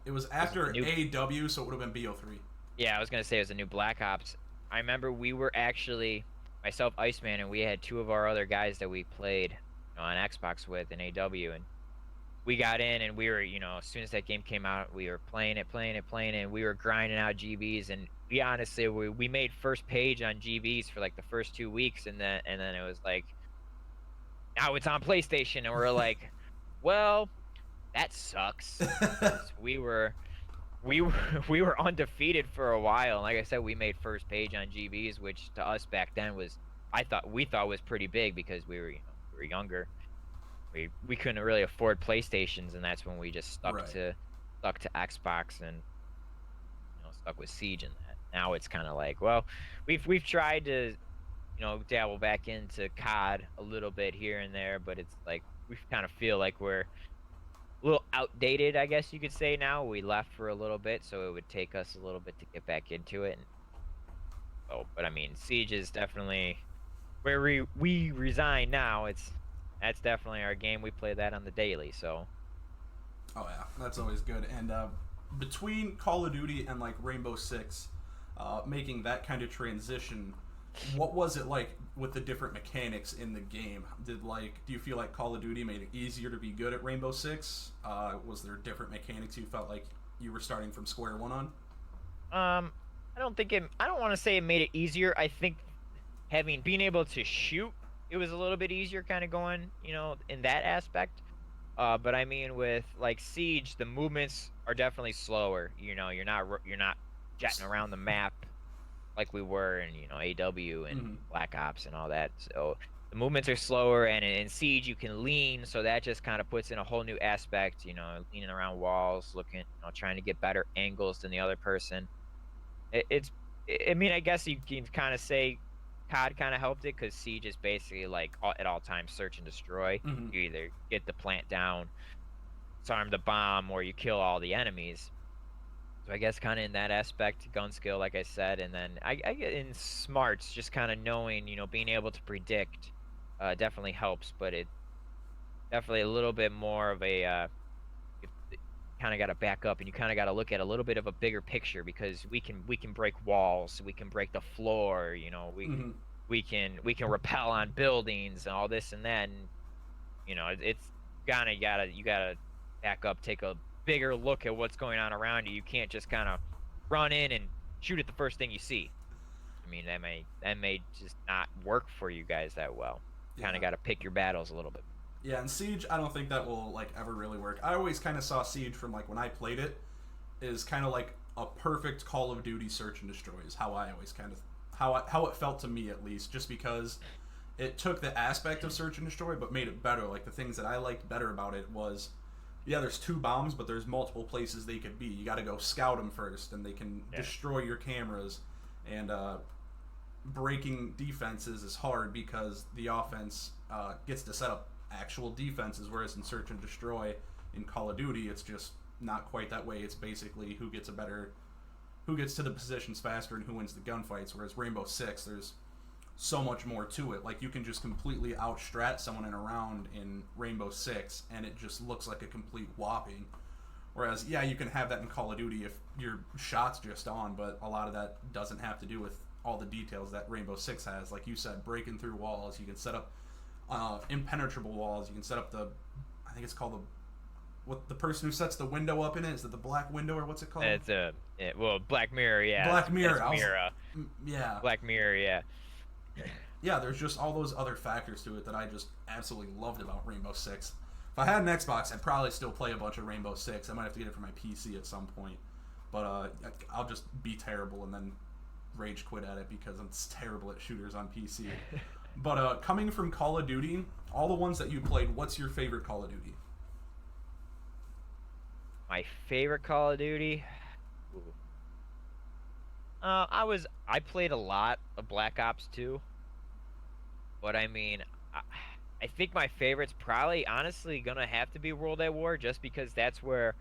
Was it the after new? AW, so it would have been BO3. Yeah, I was gonna say it was a new Black Ops. I remember we were actually myself, Iceman, and we had two of our other guys that we played on Xbox with in AW, and we got in and we were, as soon as that game came out, we were playing it, and we were grinding out GBs, and we honestly we made first page on GBs for like the first 2 weeks, and then it was like now it's on PlayStation, and we're like, well, that sucks because we were we were undefeated for a while, and like I said, we made first page on GBs, which to us back then was we thought was pretty big because we were younger. We couldn't really afford PlayStations, and that's when we just Right. stuck to Xbox and stuck with Siege and that. Now it's kind of like, well, we've tried to dabble back into COD a little bit here and there, but it's like we kind of feel like we're a little outdated, I guess you could say now. We left for a little bit, so it would take us a little bit to get back into it. But I mean, Siege is definitely where we resign now. That's definitely our game. We play that on the daily, so Oh yeah, that's always good. And between Call of Duty and like Rainbow Six, making that kind of transition What was it like with the different mechanics in the game? Do you feel like Call of Duty made it easier to be good at Rainbow Six? Was there different mechanics you felt like you were starting from square one on? I don't think it. I don't want to say it made it easier. I think being able to shoot, it was a little bit easier, kind of going, in that aspect. But I mean, with like Siege, the movements are definitely slower. You're not jetting around the map like we were in AW and Mm-hmm. Black Ops and all that. So the movements are slower, and in Siege you can lean, so that just kind of puts in a whole new aspect. Leaning around walls, looking, trying to get better angles than the other person. It's, I mean, I guess you can kind of say COD kind of helped it because Siege is basically like at all times search and destroy. Mm-hmm. You either get the plant down, disarm the bomb, or you kill all the enemies. So I guess kind of in that aspect, gun skill, like I said, and then I get in smarts, just kind of knowing, being able to predict, definitely helps. But it definitely a little bit more of a kind of got to back up, and you kind of got to look at a little bit of a bigger picture, because we can break walls, we can break the floor, Mm-hmm. we can rappel on buildings and all this and that, and it's kind of you gotta back up, take a bigger look at what's going on around you. You can't just kind of run in and shoot at the first thing you see. I mean, that may just not work for you guys that well. Kind Yeah. of got to pick your battles a little bit. Yeah, and Siege, I don't think that will like ever really work. I always kind of saw Siege from like when I played it is kind of like a perfect Call of Duty search and destroy is how I always kind of how it felt to me at least, just because it took the aspect of search and destroy but made it better. Like the things that I liked better about it was, yeah, there's two bombs, but there's multiple places they could be. You got to go scout them first, and they can destroy your cameras. And breaking defenses is hard because the offense gets to set up actual defenses, whereas in search and destroy in Call of Duty, it's just not quite that way. It's basically who gets to the positions faster and who wins the gunfights. Whereas Rainbow Six, there's so much more to it. Like you can just completely outstrat someone in a round in Rainbow Six, and it just looks like a complete whopping. Whereas, yeah, you can have that in Call of Duty if your shot's just on, but a lot of that doesn't have to do with all the details that Rainbow Six has. Like you said, breaking through walls. You can set up impenetrable walls. You can set up I think it's called the person who sets the window up in it. Is it the black window or what's it called? It's well, Black Mirror, yeah. Black Mirror. It's Mirror. Yeah. Black Mirror, yeah. Yeah, there's just all those other factors to it that I just absolutely loved about Rainbow Six. If I had an Xbox, I'd probably still play a bunch of Rainbow Six. I might have to get it for my PC at some point. But I'll just be terrible and then rage quit at it because I'm terrible at shooters on PC. But coming from Call of Duty, all the ones that you played, what's your favorite Call of Duty? My favorite Call of Duty. Ooh. I played a lot of Black Ops 2, but I mean, I think my favorite's probably honestly gonna have to be World at War, just because that's where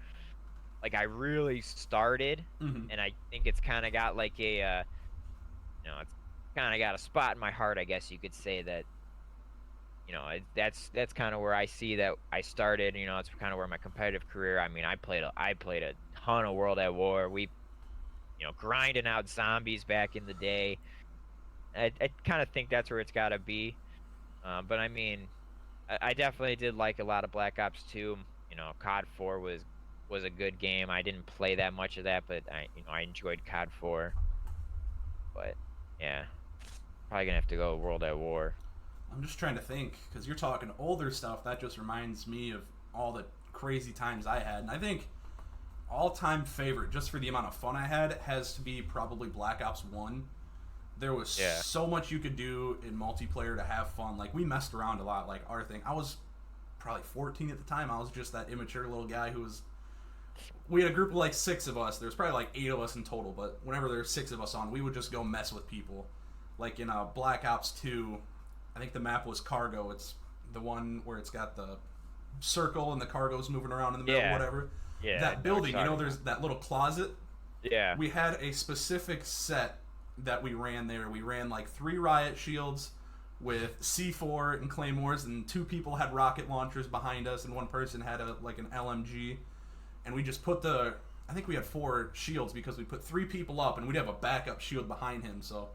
like I really started, Mm-hmm. and I think it's kind of got like it's kind of got a spot in my heart, I guess you could say that. That's kind of where I see that I started. It's kind of where my competitive career. I mean, I played a ton of World at War. We, grinding out zombies back in the day. I kind of think that's where it's got to be. But I mean, I definitely did like a lot of Black Ops 2. COD 4 was a good game. I didn't play that much of that, but I enjoyed COD 4. But yeah, probably gonna have to go World at War. I'm just trying to think, because you're talking older stuff. That just reminds me of all the crazy times I had. And I think all-time favorite, just for the amount of fun I had, has to be probably Black Ops 1. There was Yeah. so much you could do in multiplayer to have fun. Like, we messed around a lot. Like, our thing, I was probably 14 at the time. I was just that immature little guy who was... We had a group of like 6 of us. There was probably like 8 of us in total, but whenever there were 6 of us on, we would just go mess with people. Like in Black Ops 2, I think the map was Cargo. It's the one where it's got the circle and the cargo's moving around in the middle, Yeah. whatever. Yeah. I That know what building, you're talking there's that little closet. about. Yeah. We had a specific set that we ran there. We ran like 3 riot shields with C4 and claymores, and 2 people had rocket launchers behind us, and 1 person had an LMG. And we just put I think we had 4 shields because we put 3 people up, and we'd have a backup shield behind him. So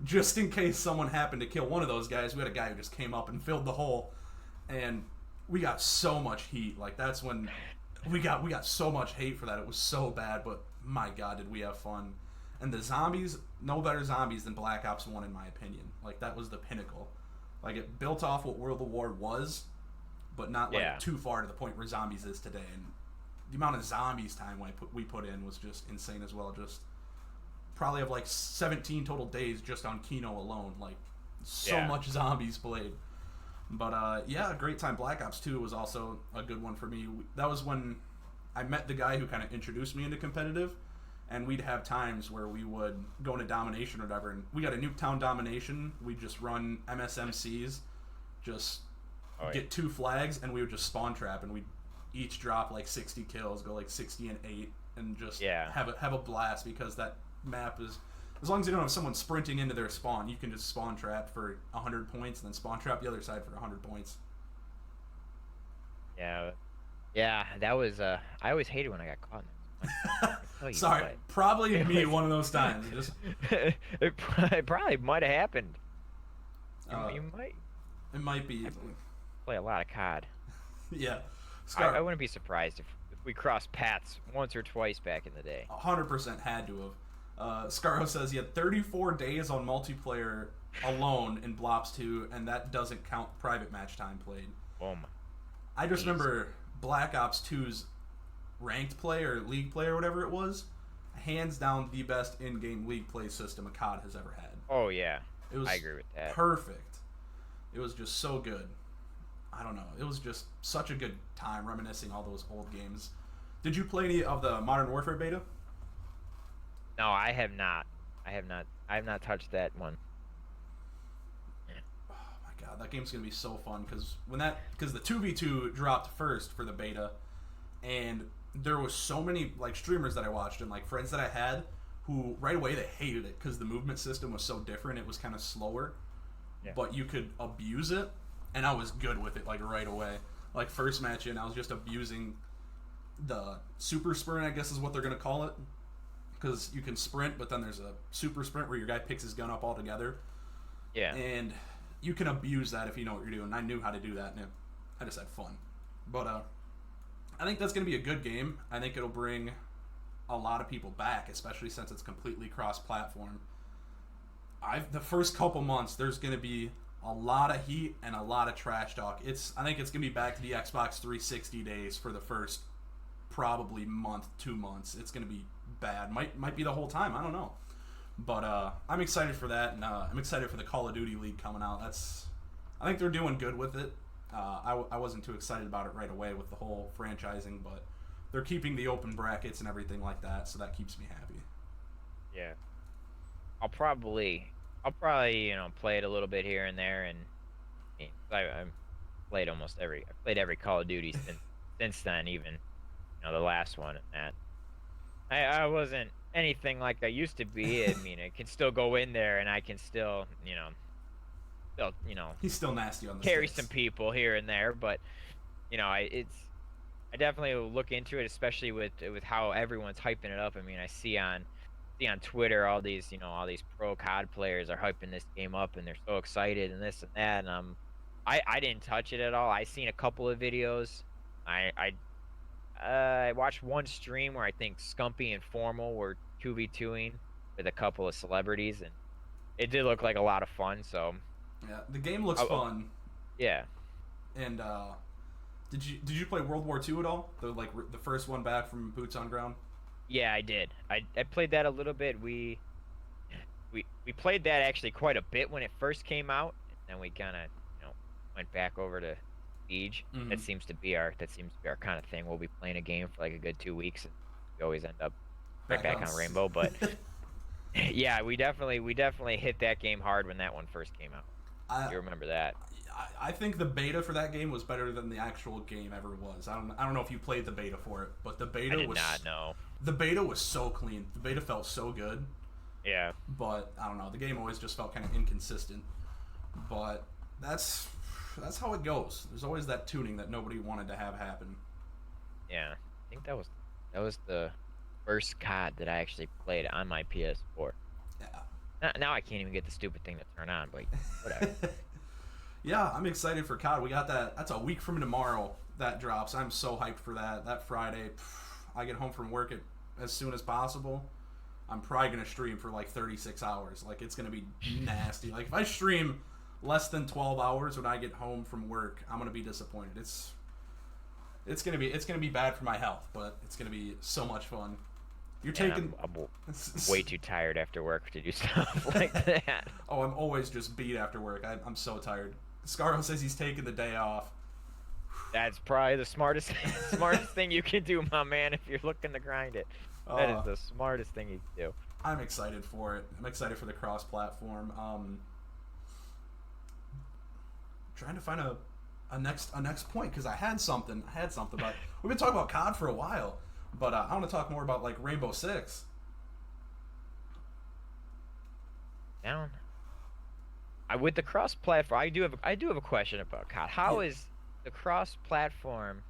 just in case someone happened to kill one of those guys. We had a guy who just came up and filled the hole, and we got so much heat. Like, that's when we got so much hate for that. It was so bad, but my God, did we have fun. And the zombies, no better zombies than Black Ops 1 in my opinion. Like, that was the pinnacle. Like, it built off what World of War was, but not like too far to the point where zombies is today. And the amount of zombies time we put in was just insane as well. Just probably have like 17 total days just on Kino alone. Like, so much zombies played. But yeah, a great time. Black Ops 2 was also a good one for me. That was when I met the guy who kind of introduced me into competitive, and we'd have times where we would go into domination or whatever, and we got a Nuketown domination. We'd just run MSMCs, just get 2 flags, and we would just spawn trap, and we'd each drop like 60 kills, go like 60 and 8, and just have a blast, because that map is, as long as you don't have someone sprinting into their spawn, you can just spawn trap for 100 points and then spawn trap the other side for 100 points. Yeah, that was I always hated when I got caught in it. Sorry, probably me one of those times. Just it probably might have happened. You might. It might be. Play a lot of COD. Yeah. I wouldn't be surprised if we crossed paths once or twice back in the day. 100% had to have. Scaro says he had 34 days on multiplayer alone in Blops 2, and that doesn't count private match time played. Oh my. I just remember Black Ops 2's ranked play or league play or whatever it was, hands down the best in-game league play system a COD has ever had. Oh yeah, it was I agree with that. Perfect. It was just so good. I don't know. It was just such a good time reminiscing all those old games. Did you play any of the Modern Warfare beta? No, I have not. I have not touched that one. Oh my God, that game's gonna be so fun because the 2v2 dropped first for the beta, and there was so many like streamers that I watched and like friends that I had who right away they hated it because the movement system was so different. It was kind of slower, but you could abuse it, and I was good with it like right away. Like first match in, I was just abusing the super sprint, I guess is what they're gonna call it, because you can sprint, but then there's a super sprint where your guy picks his gun up all together. Yeah. And you can abuse that if you know what you're doing. I knew how to do that, and I just had fun. But I think that's going to be a good game. I think it'll bring a lot of people back, especially since it's completely cross-platform. The first couple months, there's going to be a lot of heat and a lot of trash talk. I think it's going to be back to the Xbox 360 days for the first probably month, 2 months. It's going to be bad. Might be the whole time. I don't know. But I'm excited for that, and I'm excited for the Call of Duty League coming out. I think they're doing good with it. I wasn't too excited about it right away with the whole franchising, but they're keeping the open brackets and everything like that, so that keeps me happy. Yeah. I'll probably play it a little bit here and there, and I played every Call of Duty since then, even the last one and that. I wasn't anything like I used to be. I mean, I can still go in there and I can still, he's still nasty on the carry sticks. some people here and there, but I definitely will look into it, especially with how everyone's hyping it up. I mean, I see on Twitter all these pro COD players are hyping this game up and they're so excited and this and that, and I didn't touch it at all. I seen a couple of videos. I watched one stream where I think Scumpy and Formal were 2v2ing with a couple of celebrities, and it did look like a lot of fun. So yeah, the game looks fun. Yeah. And did you play World War II at all? The first one back from Boots on Ground? Yeah, I did. I played that a little bit. We played that actually quite a bit when it first came out, and then we kind of went back over to Siege. Mm-hmm. That seems to be our kind of thing. We'll be playing a game for like a good 2 weeks, and we always end up right back on Rainbow. But yeah, we definitely hit that game hard when that one first came out. You remember that? I think the beta for that game was better than the actual game ever was. I don't know if you played the beta for it, but the beta I did not know. The beta was so clean. The beta felt so good. Yeah. But I don't know. The game always just felt kind of inconsistent. But that's how it goes. There's always that tuning that nobody wanted to have happen. Yeah, I think that was the first COD that I actually played on my PS4. Yeah. Now I can't even get the stupid thing to turn on, but whatever. Yeah, I'm excited for COD. We got that. That's a week from tomorrow that drops. I'm so hyped for that. That Friday, I get home from work as soon as possible. I'm probably gonna stream for like 36 hours. Like it's gonna be nasty. Like if I stream less than 12 hours when I get home from work, I'm gonna be disappointed. It's gonna be bad for my health, but it's gonna be so much fun. You're And taking. I'm way too tired after work to do stuff like that. Oh, I'm always just beat after work. I'm so tired. Scarro says he's taking the day off. That's probably the smartest smartest thing you can do, my man, if you're looking to grind it. That is the smartest thing you can do. I'm excited for it. I'm excited for the cross-platform. Trying to find a next point because I had something. But we've been talking about COD for a while, but I want to talk more about like Rainbow Six. Down. With the cross platform, I do have a question about COD. How Yeah. is the cross platform?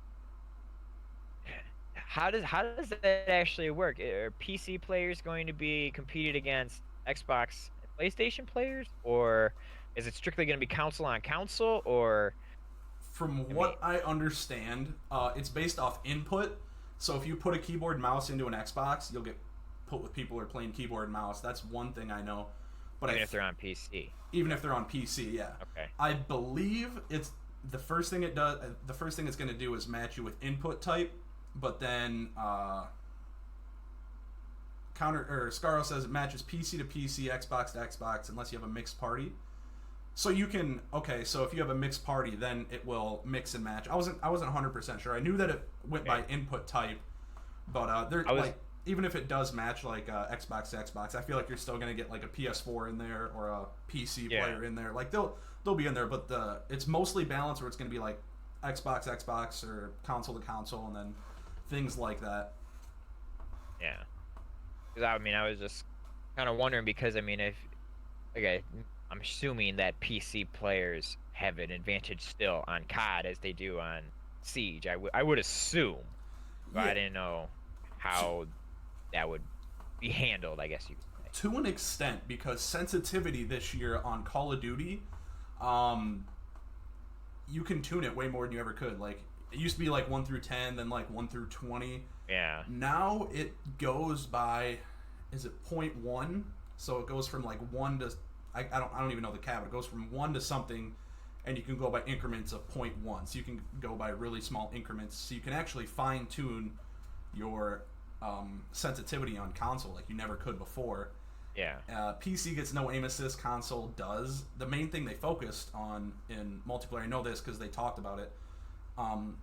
How does that actually work? Are PC players going to be competed against Xbox and PlayStation players, or is it strictly going to be console on console? Or From I mean, what I understand, it's based off input. So if you put a keyboard and mouse into an Xbox, you'll get put with people who are playing keyboard and mouse. That's one thing I know. But even if they're on PC? even if they're on PC, yeah. Okay. I believe it's the first thing it does. The first thing it's going to do is match you with input type, but then Scarro says it matches PC to PC, Xbox to Xbox, unless you have a mixed party. So you can so if you have a mixed party, then it will mix and match. I wasn't 100% sure. I knew that it went by input type, but like even if it does match like Xbox to Xbox, I feel like you're still gonna get like a PS4 in there or a PC player in there. Like they'll be in there, but it's mostly balanced where it's gonna be like Xbox or console to console, and then things like that. Yeah. Because I was just kind of wondering because if okay, I'm assuming that PC players have an advantage still on COD as they do on Siege. I would assume, but Yeah. I didn't know how that would be handled, I guess you could say. To an extent, because sensitivity this year on Call of Duty, you can tune it way more than you ever could. Like it used to be like 1 through 10, then like 1 through 20. Yeah. Now it goes by, is it point one? So it goes from like 1 to I don't even know the cap. It goes from 1 to something, and you can go by increments of point one. So you can go by really small increments. So you can actually fine tune your sensitivity on console like you never could before. Yeah. PC gets no aim assist. Console does. The main thing they focused on in multiplayer, I know this because they talked about it.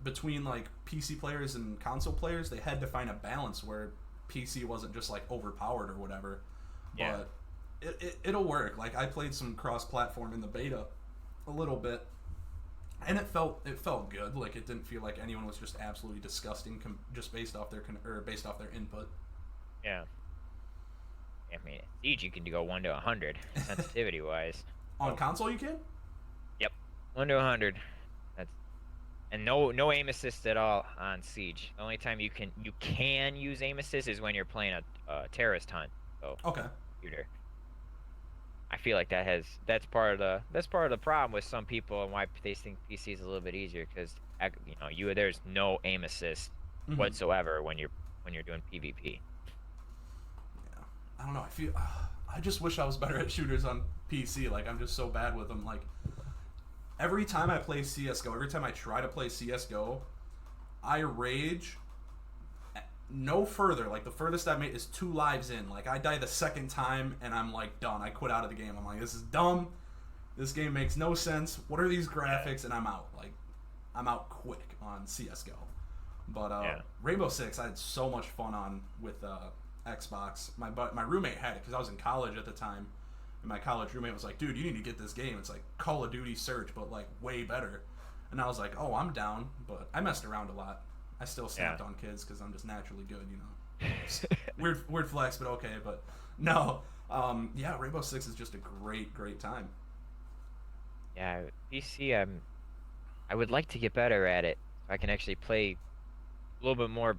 Between like PC players and console players, they had to find a balance where PC wasn't just like overpowered or whatever. Yeah. But it'll work. Like I played some cross-platform in the beta a little bit, and it felt good. Like it didn't feel like anyone was just absolutely disgusting just based off their input. Yeah. Siege you can go 1 to 100 sensitivity wise. On console, you can. Yep. 1 to 100. And no aim assist at all on Siege. The only time you can use aim assist is when you're playing a terrorist hunt. So Okay. computer. I feel like that's part of the problem with some people and why they think PC is a little bit easier because there's no aim assist whatsoever when you're doing PvP. Yeah. I don't know. I just wish I was better at shooters on PC. Like I'm just so bad with them. Like every time I play CS:GO, every time I try to play CS:GO, I rage no further. Like the furthest I made is 2 lives in. Like I die the second time and I'm like done. I quit out of the game. I'm like, this is dumb. This game makes no sense. What are these graphics? And I'm out. Like I'm out quick on CS:GO. But Rainbow Six, I had so much fun on with Xbox. My roommate had it because I was in college at the time, and my college roommate was like, "Dude, you need to get this game. It's like Call of Duty Search, but like way better." And I was like, "Oh, I'm down." But I messed around a lot. I still snapped on kids because I'm just naturally good, weird flex, but okay. But no, Rainbow Six is just a great time. Yeah, PC. I would like to get better at it. I can actually play a little bit more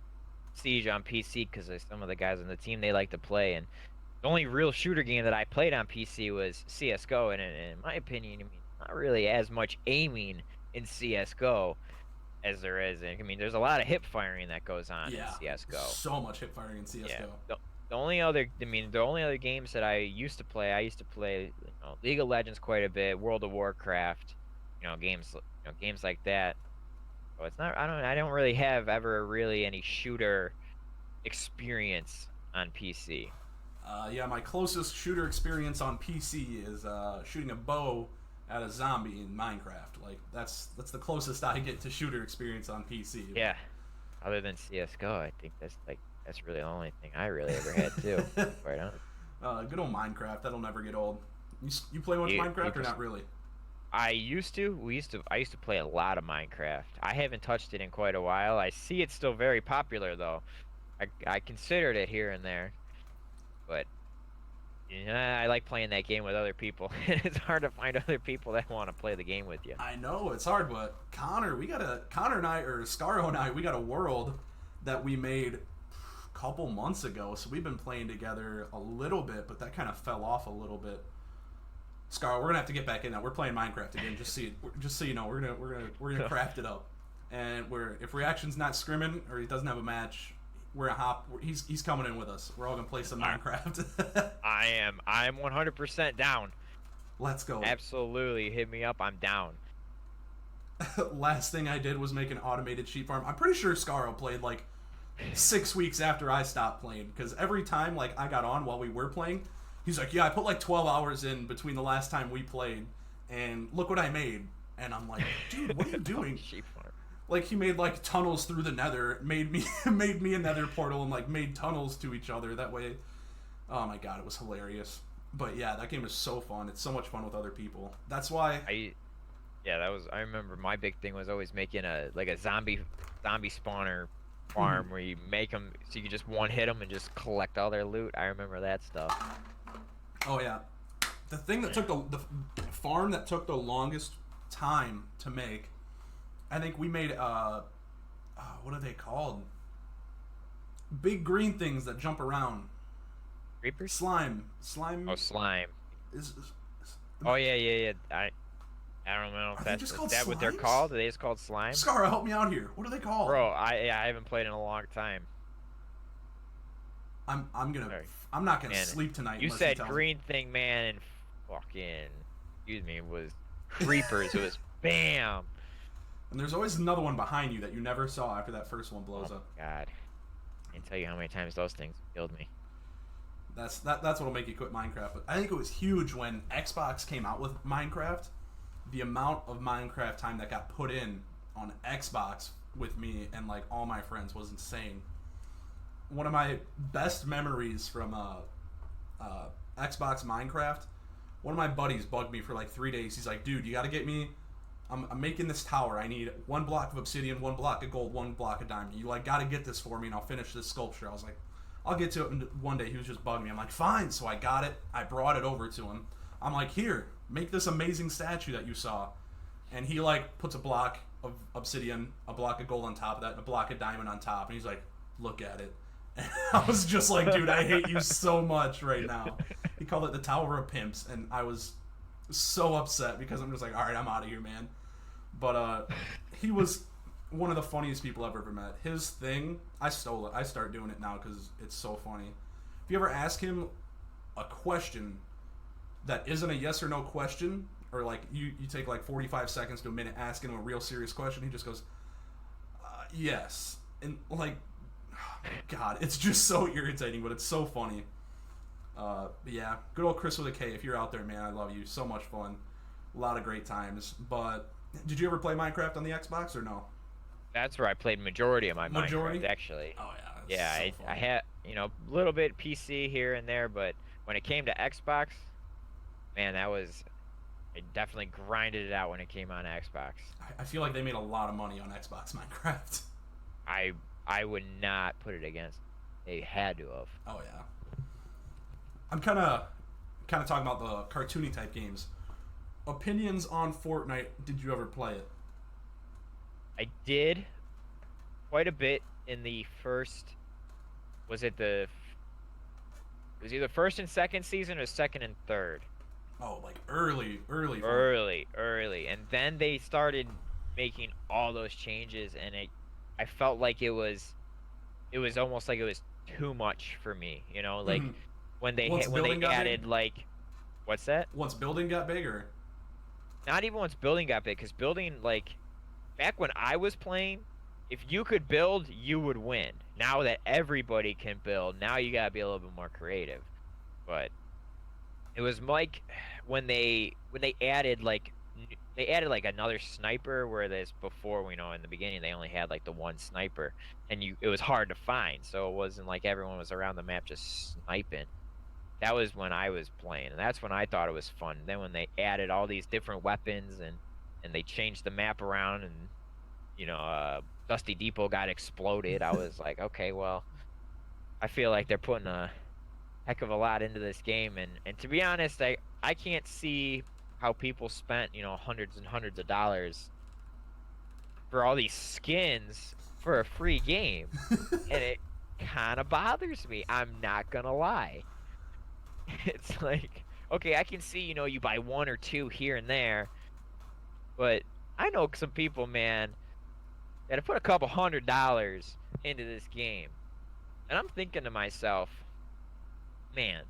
Siege on PC because some of the guys on the team they like to play, and the only real shooter game that I played on PC was CS:GO, and in my opinion, I mean, not really as much aiming in CS:GO as there is. I mean, there's a lot of hip firing that goes on in Yeah, CS:GO. so much hip firing in Yeah. CS:GO. The only other, I mean, the only other games that I used to play, League of Legends quite a bit, World of Warcraft, games like that. So it's not, I don't really have ever really any shooter experience on PC. Yeah, my closest shooter experience on PC is shooting a bow at a zombie in Minecraft. Like that's the closest I get to shooter experience on PC. Yeah. Other than CS:GO, I think that's really the only thing I really ever had too. Right on. Good old Minecraft. That'll never get old. You play much You Minecraft or not really? I used to. I used to play a lot of Minecraft. I haven't touched it in quite a while. I see it's still very popular though. I considered it here and there, but yeah, I like playing that game with other people. It's hard to find other people that want to play the game with you. I know it's hard, but Connor and I, or Scaro and I, we got a world that we made a couple months ago. So we've been playing together a little bit, but that kind of fell off a little bit. Scaro, we're gonna have to get back in that. We're playing Minecraft again. Just so you know, we're gonna craft it up, and if Reaction's not scrimming or he doesn't have a match, we're gonna hop. He's coming in with us. We're all gonna play some Minecraft. I'm 100% down. Let's go. Absolutely, hit me up. I'm down. Last thing I did was make an automated sheep farm. I'm pretty sure Scaro played like 6 weeks after I stopped playing, because every time like I got on while we were playing, he's like, yeah, I put like 12 hours in between the last time we played, and look what I made. And I'm like, dude, what are you doing? Sheep farm. Like he made like tunnels through the Nether, made me a Nether portal, and like made tunnels to each other. That way, oh my god, it was hilarious. But yeah, that game is so fun. It's so much fun with other people. That's why. Yeah, that was. I remember my big thing was always making a zombie spawner farm where you make them so you can just one hit them and just collect all their loot. I remember that stuff. Oh yeah, the thing that took the farm that took the longest time to make, I think we made what are they called? Big green things that jump around. Creepers? Slime. Oh, slime. Is Oh yeah. I don't know if just is called that what they're slimes? called? Are they just called slime? Scar, help me out here. What are they called? Bro, I haven't played in a long time. I'm Sorry. not gonna Man, sleep tonight. You unless said tell me. green thing, man, and fucking, excuse me, was creepers. It was bam. And there's always another one behind you that you never saw after that first one blows Oh up. God, I can't tell you how many times those things killed me. That's what'll make you quit Minecraft. But I think it was huge when Xbox came out with Minecraft. The amount of Minecraft time that got put in on Xbox with me and like all my friends was insane. One of my best memories from Xbox Minecraft. One of my buddies bugged me for like 3 days. He's like, "Dude, you got to get me. I'm making this tower. I need 1 block of obsidian, 1 block of gold, 1 block of diamond. You like got to get this for me, and I'll finish this sculpture." I was like, "I'll get to it." And one day he was just bugging me. I'm like, "Fine." So I got it. I brought it over to him. I'm like, "Here, make this amazing statue that you saw." And he like puts a block of obsidian, a block of gold on top of that, and a block of diamond on top. And he's like, "Look at it." And I was just like, "Dude, I hate you so much right now." He called it the Tower of Pimps, and I was so upset because I'm just like, "All right, I'm out of here, man." But he was one of the funniest people I've ever met. His thing, I stole it. I start doing it now because it's so funny. If you ever ask him a question that isn't a yes or no question, or like you take like 45 seconds to a minute asking him a real serious question, he just goes, yes. And like, God, it's just so irritating, but it's so funny. But yeah, good old Chris with a K. If you're out there, man, I love you. So much fun. A lot of great times. But did you ever play Minecraft on the Xbox or no? That's where I played majority of my Majority? Minecraft, actually. Oh yeah. Yeah, So I fun. had, a little bit PC here and there, but when it came to Xbox, man, I definitely grinded it out when it came on Xbox. I feel like they made a lot of money on Xbox Minecraft. I would not put it against. They had to have. Oh yeah. I'm kind of talking about the cartoony type games. Opinions on Fortnite? Did you ever play it? I did quite a bit in the first. Was it the was either first and second season or second and third. Oh, like early for it. Early, and then they started making all those changes, and I felt like it was almost like it was too much for me, you know, like Hmm. Once when they building got big, added like what's that? once building got bigger. Not even once building got big, because building like back when I was playing, if you could build, you would win. Now that everybody can build, now you gotta be a little bit more creative. But it was like when they added like they added like another sniper, where this before, we know in the beginning they only had like the one sniper, and it was hard to find, so it wasn't like everyone was around the map just sniping. That was when I was playing, and that's when I thought it was fun. Then when they added all these different weapons, and they changed the map around, and Dusty Depot got exploded, I was like, okay, well, I feel like they're putting a heck of a lot into this game, and to be honest, I can't see how people spent hundreds and hundreds of dollars for all these skins for a free game, and it kind of bothers me. I'm not gonna lie. It's like, okay, I can see, you buy one or two here and there, but I know some people, man, that have put a couple $100 into this game, and I'm thinking to myself, man,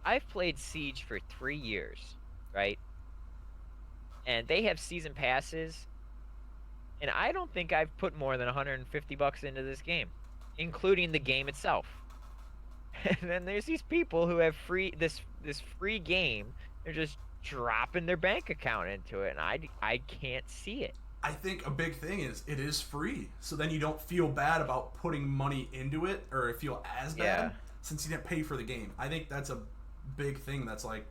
I've played Siege for 3 years, right? And they have season passes, and I don't think I've put more than 150 bucks into this game, including the game itself. And then there's these people who have this free game. They're just dropping their bank account into it, and I can't see it. I think a big thing is it is free, so then you don't feel bad about putting money into it or feel as Yeah, bad since you didn't pay for the game. I think that's a big thing. That's like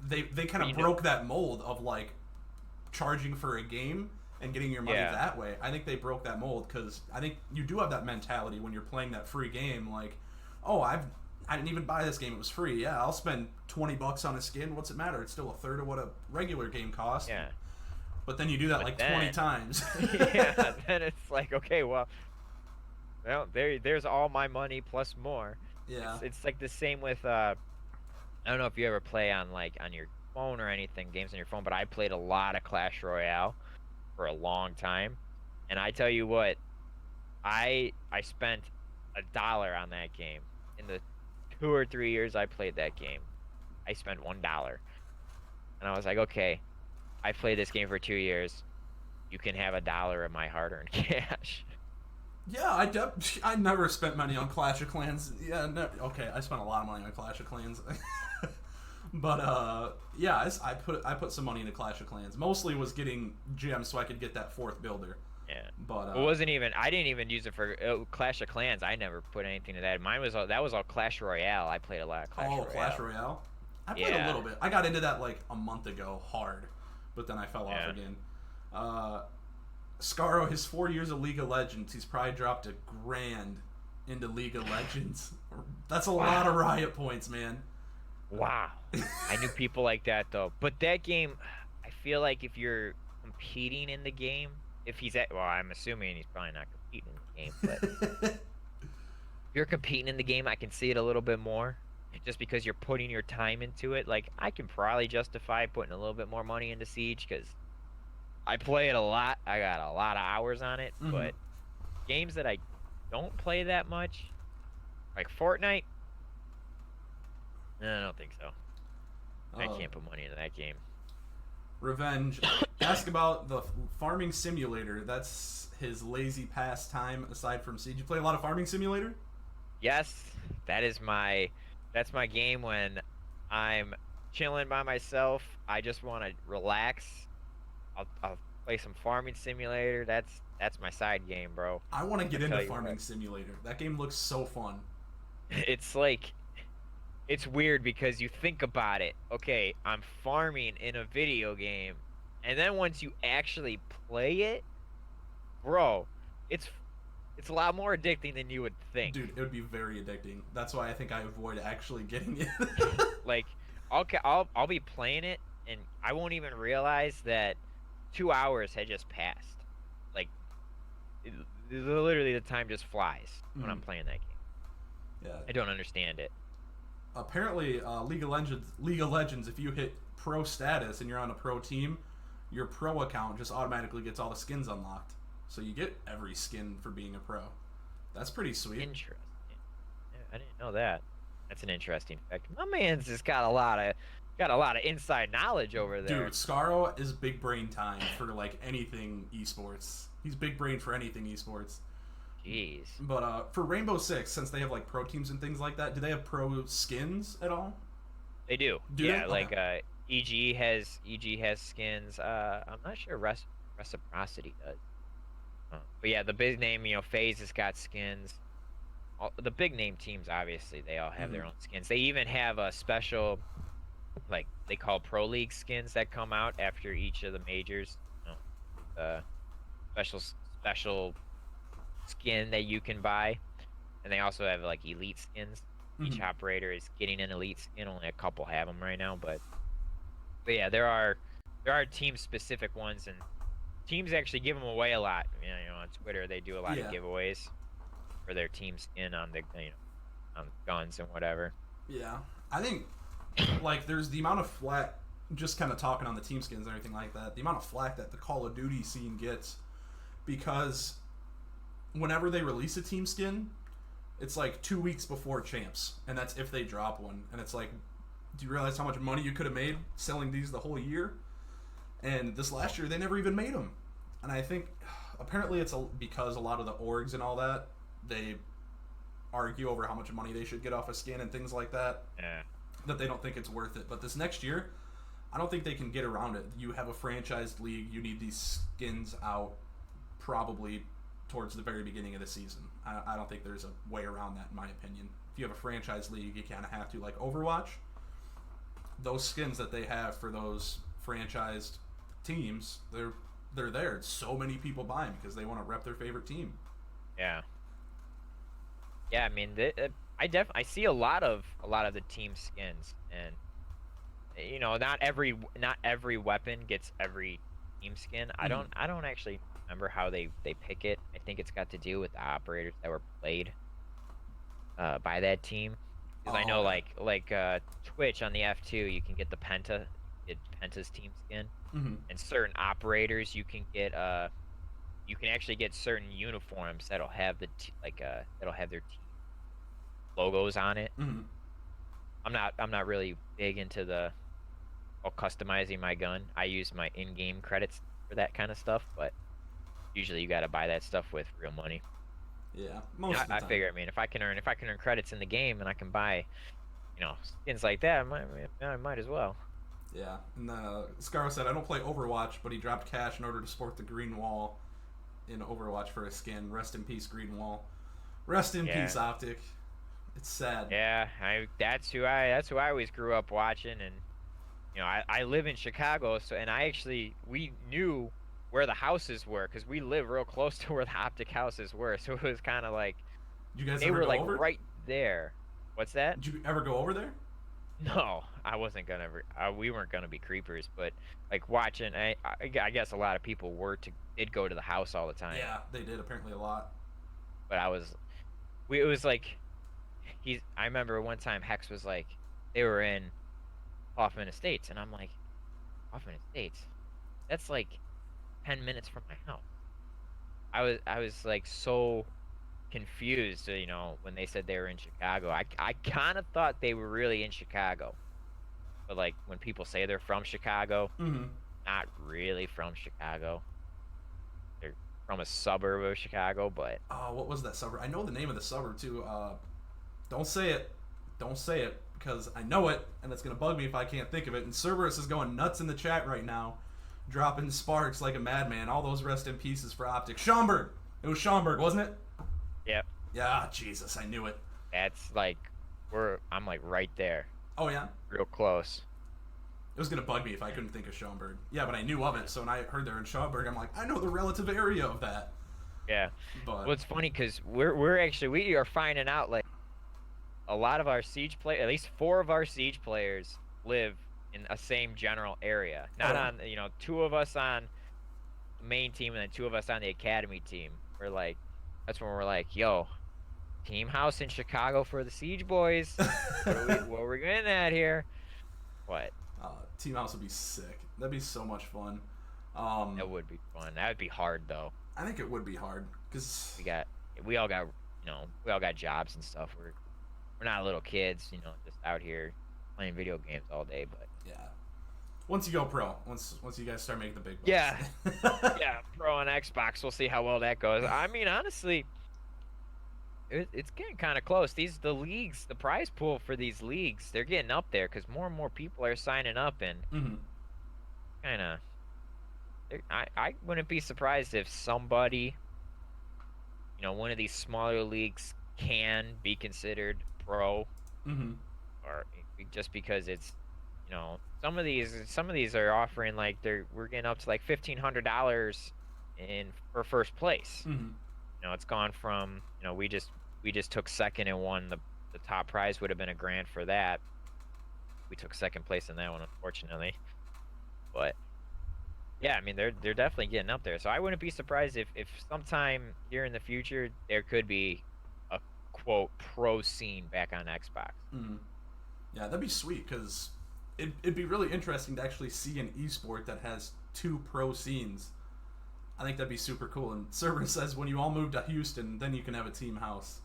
they kind but of broke that mold of like charging for a game and getting your money yeah, that way. I think they broke that mold because I think you do have that mentality when you're playing that free game. Like, oh, I didn't even buy this game; it was free. Yeah, I'll spend $20 on a skin. What's it matter? It's still a third of what a regular game costs. yeah. But then you do that But like 20 then, times. yeah, then it's like, okay, well, there's all my money plus more. Yeah. It's like the same with I don't know if you ever play on like on your phone or anything, games on your phone, but I played a lot of Clash Royale for a long time. And I tell you what, I spent $1 on that game. In the 2 or 3 years I played that game, I spent $1. And I was like, okay, I played this game for 2 years. You can have $1 of my hard-earned cash. Yeah, I never spent money on Clash of Clans. Yeah, no, okay, I spent a lot of money on Clash of Clans. But yeah, I put some money into Clash of Clans. Mostly was getting gems so I could get that fourth builder. Yeah. But It wasn't even. I didn't even use it for Clash of Clans. I never put anything to that. Mine was all, that was all Clash Royale. I played a lot of Clash Royale. Clash Royale. I played a Yeah. little bit. I got into that like a month ago, hard, but then I fell off Yeah. again. Uh, Scaro, his 4 years of League of Legends, he's probably dropped $1,000 into League of Legends. That's a lot of riot points, man. Wow. I knew people like that though. But that game, I feel like if you're competing in the game, if he's at, well, I'm assuming he's probably not competing in the game, but if you're competing in the game, I can see it a little bit more. Just because you're putting your time into it, like I can probably justify putting a little bit more money into Siege because I play it a lot. I got a lot of hours on it, Mhm. but games that I don't play that much, like Fortnite, no, I don't think so. I Uh, can't put money into that game. Revenge. Ask about the farming simulator. That's his lazy pastime aside from Siege. You play a lot of farming simulator? Yes, that's my game when I'm chilling by myself. I just want to relax. I'll play some farming simulator. That's my side game, bro. I want to get I into tell you farming what. simulator. That game looks so fun. It's like it's weird because you think about it. Okay, I'm farming in a video game, and then once you actually play it, bro, it's it's a lot more addicting than you would think. Dude, it would be very addicting. That's why I think I avoid actually getting it. Like I'll be playing it and I won't even realize that 2 hours had just passed. Like literally the time just flies when I'm Mhm. playing that game. Yeah. I don't understand it. apparently, League of Legends, if you hit pro status and you're on a pro team, your pro account just automatically gets all the skins unlocked. So you get every skin for being a pro. That's pretty sweet. Interesting. Yeah, I didn't know that. That's an interesting fact. My man's just got a lot of inside knowledge over there. Dude, Scaro is big brain time for like anything esports. He's big brain for anything esports. Jeez. But for Rainbow Six, since they have like pro teams and things like that, do they have pro skins at all? They do. Do Yeah, they? like Okay. EG has skins. I'm not sure Reciprocity does. But yeah, the big name, FaZe has got skins. The big name teams, obviously, they all have their own skins. They even have a special, like they call Pro League skins that come out after each of the majors. Special skin that you can buy, and they also have like elite skins. Each operator is getting an elite skin. Only a couple have them right now, but yeah, there are team specific ones, and teams actually give them away a lot. On Twitter they do a lot of giveaways for their team skin on the on guns and whatever. Yeah, I think like there's the amount of flack, just kind of talking on the team skins and everything like that. The amount of flack that the Call of Duty scene gets because whenever they release a team skin, it's like 2 weeks before champs, and that's if they drop one. And it's like, do you realize how much money you could have made selling these the whole year? And this last year, they never even made them. And I think apparently it's because a lot of the orgs and all that, they argue over how much money they should get off a skin and things like that. Yeah. That they don't think it's worth it. But this next year, I don't think they can get around it. You have a franchised league. You need these skins out probably towards the very beginning of the season. I don't think there's a way around that, in my opinion. If you have a franchise league, you kind of have to. Like Overwatch, those skins that they have for those franchised teams, they're there. So many people buy them because they want to rep their favorite team. Yeah. Yeah, I mean, I see a lot of the team skins, and not every weapon gets every team skin. I don't actually remember how they pick it. I think it's got to do with the operators that were played by that team. Because I know like Twitch on the F2, you can get the Penta's team skin, and certain operators you can get you can actually get certain uniforms that'll have that'll have their team logos on it. I'm not really big into customizing my gun. I use my in-game credits for that kind of stuff, but usually you got to buy that stuff with real money. Yeah, most of the time. I figure, I mean, if I can earn credits in the game and I can buy, skins like that, I might as well. Yeah, and Scaro said, I don't play Overwatch, but he dropped cash in order to sport the green wall in Overwatch for a skin. Rest in peace, green wall. Rest in peace, Optic. It's sad. Yeah, that's who I always grew up watching, and I live in Chicago, we knew where the houses were because we live real close to where the Optic houses were, so it was kind of like you guys they ever were go like over? right there. What's that? Did you ever go over there? No, I wasn't gonna. We weren't gonna be creepers, but like watching, I guess a lot of people did go to the house all the time. Yeah, they did apparently a lot. But it was like I remember one time Hex was like, they were in Hoffman Estates, and I'm like, Hoffman Estates? That's like 10 minutes from my house. I was like so confused, when they said they were in Chicago. I kind of thought they were really in Chicago, but like when people say they're from Chicago, not really from Chicago. They're from a suburb of Chicago, but what was that suburb? I know the name of the suburb too. Don't say it because I know it and it's gonna bug me if I can't think of it. And Cerberus is going nuts in the chat right now, dropping sparks like a madman. All those rest in pieces for Optic. Schaumburg. It was Schaumburg, wasn't it? Yep. Yeah, Jesus, I knew it. That's like I'm like right there. Oh yeah? Real close. It was gonna bug me if I couldn't think of Schaumburg. Yeah, but I knew of it, so when I heard they're in Schaumburg, I'm like, I know the relative area of that. Yeah. But well, it's funny because we are finding out like a lot of our Siege players, at least 4 of our Siege players, live in a same general area. Not on 2 of us on the main team and then 2 of us on the academy team. We're like, that's when we're like, yo, Team house in Chicago for the Siege Boys. What are we getting at here? What? Team House would be sick. That'd be so much fun. That would be fun. That would be hard though. I think it would be hard because We all got, we all got jobs and stuff. We're not little kids, just out here playing video games all day. But yeah, once you go pro, once you guys start making the big bucks. Yeah, yeah, pro on Xbox. We'll see how well that goes. I mean, honestly, it's getting kind of close. The leagues, the prize pool for these leagues, they're getting up there because more and more people are signing up, and kind of. I wouldn't be surprised if somebody, one of these smaller leagues can be considered pro, or just because it's, some of these are offering like we're getting up to like $1,500 for first place. It's gone from we just took second and won the top prize would have been $1,000 for that. We took second place in that one, unfortunately, but. Yeah, I mean they're definitely getting up there. So I wouldn't be surprised if sometime here in the future there could be a quote pro scene back on Xbox. Yeah, that'd be sweet because it'd be really interesting to actually see an esport that has 2 pro scenes. I think that'd be super cool. And Server says when you all move to Houston, then you can have a team house.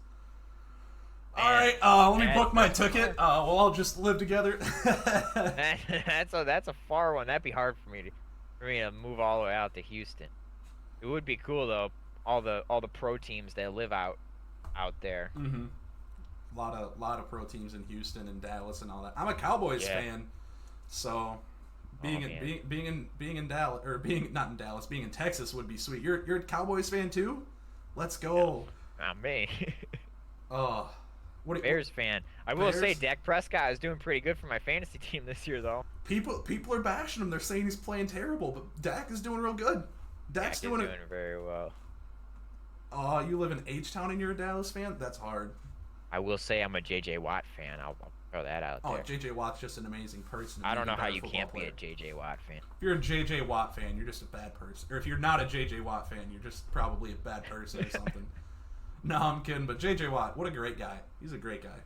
All right, let me book my ticket. We'll all just live together. That's a far one. That'd be hard for me to move all the way out to Houston. It would be cool though. All the pro teams that live out there. A lot of pro teams in Houston and Dallas and all that. I'm a Cowboys fan, so being in Dallas or being not in Dallas, being in Texas would be sweet. You're a Cowboys fan too? Let's go. Not me. Bears fan. I will say Dak Prescott is doing pretty good for my fantasy team this year, though. People are bashing him. They're saying he's playing terrible, but Dak is doing real good. Dak is doing very well. You live in H-Town and you're a Dallas fan? That's hard. I will say I'm a J.J. Watt fan. I'll throw that out there. J.J. Watt's just an amazing person. I don't know how you can't be a J.J. Watt fan. If you're a J.J. Watt fan, you're just a bad person. Or if you're not a J.J. Watt fan, you're just probably a bad person or something. No, I'm kidding. But J.J. Watt, what a great guy. He's a great guy.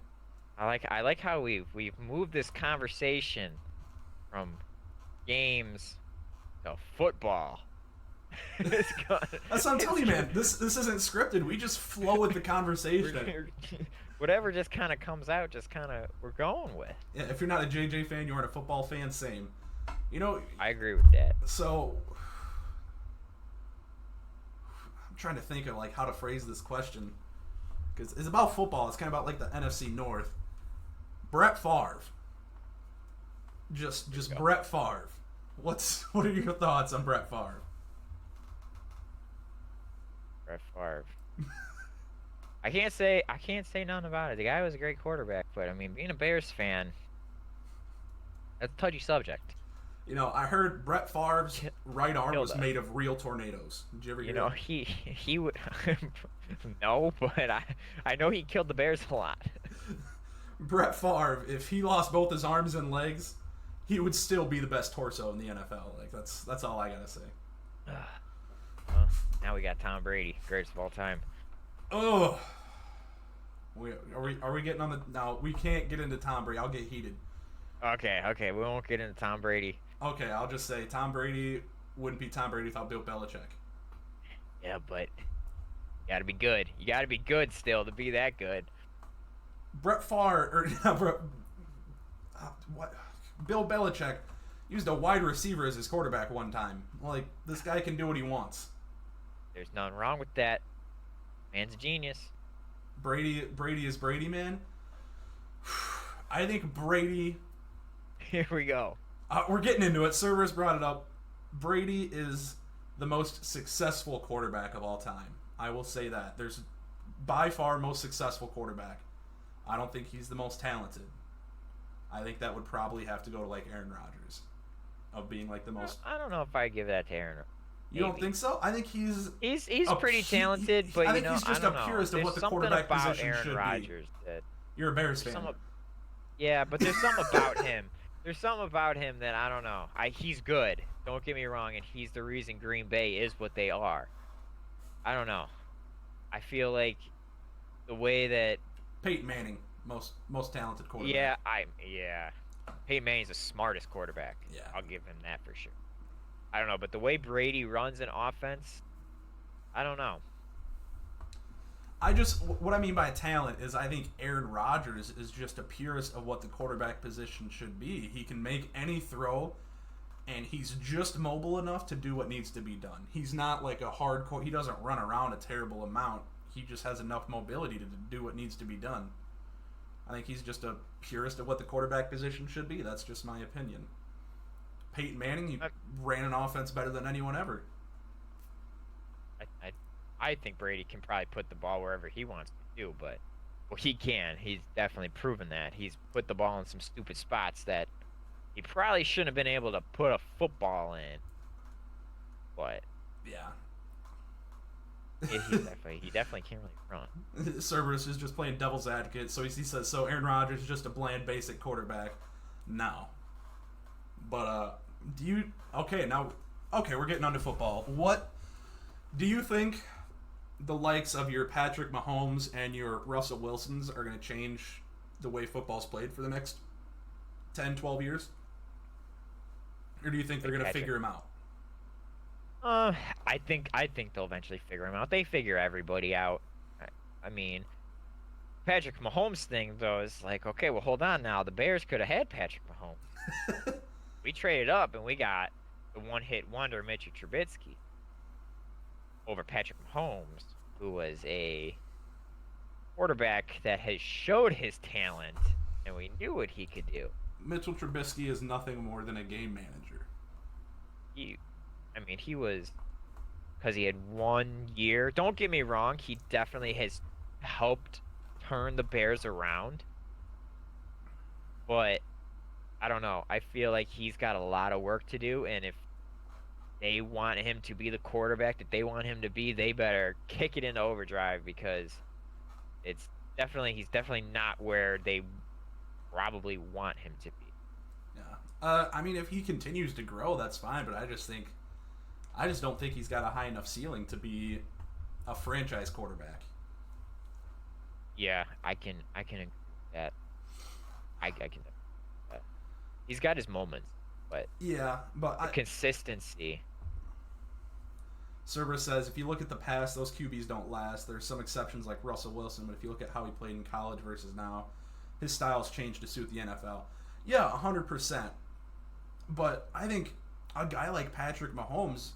I like how we've moved this conversation from games to football. That's what I'm telling you, man. This isn't scripted. We just flow with the conversation. Whatever just kind of comes out, we're going with. Yeah, if you're not a JJ fan, you aren't a football fan. Same. I agree with that. So I'm trying to think of like how to phrase this question because it's about football. It's kind of about like the NFC North. Brett Favre. Just Brett Favre. What are your thoughts on Brett Favre? Brett Favre. I can't say nothing about it. The guy was a great quarterback, but I mean, being a Bears fan, that's a touchy subject. I heard Brett Favre's right arm was made of real tornadoes. Did you ever hear that? He would no, but I know he killed the Bears a lot. Brett Favre, if he lost both his arms and legs, he would still be the best torso in the NFL. Like that's all I gotta say. Well, now we got Tom Brady, greatest of all time. Oh, are we getting on the? No, we can't get into Tom Brady. I'll get heated. Okay, we won't get into Tom Brady. Okay, I'll just say Tom Brady wouldn't be Tom Brady without Bill Belichick. Yeah, but you gotta be good. You gotta be good still to be that good. Brett Favre what? Bill Belichick used a wide receiver as his quarterback one time. Like this guy can do what he wants. There's nothing wrong with that. Man's a genius. Brady is Brady, man. I think Brady. Here we go. We're getting into it. Servers brought it up. Brady is the most successful quarterback of all time. I will say that. There's by far most successful quarterback. I don't think he's the most talented. I think that would probably have to go to like Aaron Rodgers of being like the most. I don't know if I give that to Aaron. You don't think so? I think he's pretty talented, but I think he's just a purist of what the quarterback position should Rodgers be. You're a Bears fan. Yeah, but there's something about him. There's something about him that I don't know. He's good. Don't get me wrong, and he's the reason Green Bay is what they are. I don't know. I feel like the way that Peyton Manning, most talented quarterback. yeah. Peyton Manning's the smartest quarterback. Yeah. I'll give him that for sure. I don't know, but the way Brady runs an offense, I don't know. What I mean by talent is I think Aaron Rodgers is just a purist of what the quarterback position should be. He can make any throw, and he's just mobile enough to do what needs to be done. He's not like a hardcore, he doesn't run around a terrible amount. He just has enough mobility to do what needs to be done. I think he's just a purist of what the quarterback position should be. That's just my opinion. Peyton Manning, he I, ran an offense better than anyone ever. I, I think Brady can probably put the ball wherever he wants to do, but well, he can. He's definitely proven that. He's put the ball in some stupid spots that he probably shouldn't have been able to put a football in. But Yeah. he definitely can't really run. Cerberus is just playing devil's advocate, so he says, so Aaron Rodgers is just a bland, basic quarterback. No. But, we're getting onto football. What do you think the likes of your Patrick Mahomes and your Russell Wilsons are going to change the way football's played for the next 10, 12 years? Or do you think they're going to figure him out? I think they'll eventually figure him out. They figure everybody out. I mean, Patrick Mahomes thing though is like, okay, well hold on now. The Bears could have had Patrick Mahomes. We traded up and we got the one-hit wonder Mitchell Trubisky over Patrick Mahomes, who was a quarterback that has showed his talent and we knew what he could do. Mitchell Trubisky is nothing more than a game manager. He was, because he had 1 year. Don't get me wrong, he definitely has helped turn the Bears around. But I don't know. I feel like he's got a lot of work to do, and if they want him to be the quarterback that they want him to be, they better kick it into overdrive because he's definitely not where they probably want him to be. Yeah. If he continues to grow, that's fine, but I just don't think he's got a high enough ceiling to be a franchise quarterback. Yeah, I can agree with that. I can agree with that. He's got his moments, but yeah, but the consistency. Cerberus says if you look at the past, those QBs don't last. There's some exceptions like Russell Wilson, but if you look at how he played in college versus now, his style's changed to suit the NFL. Yeah, 100%. But I think a guy like Patrick Mahomes,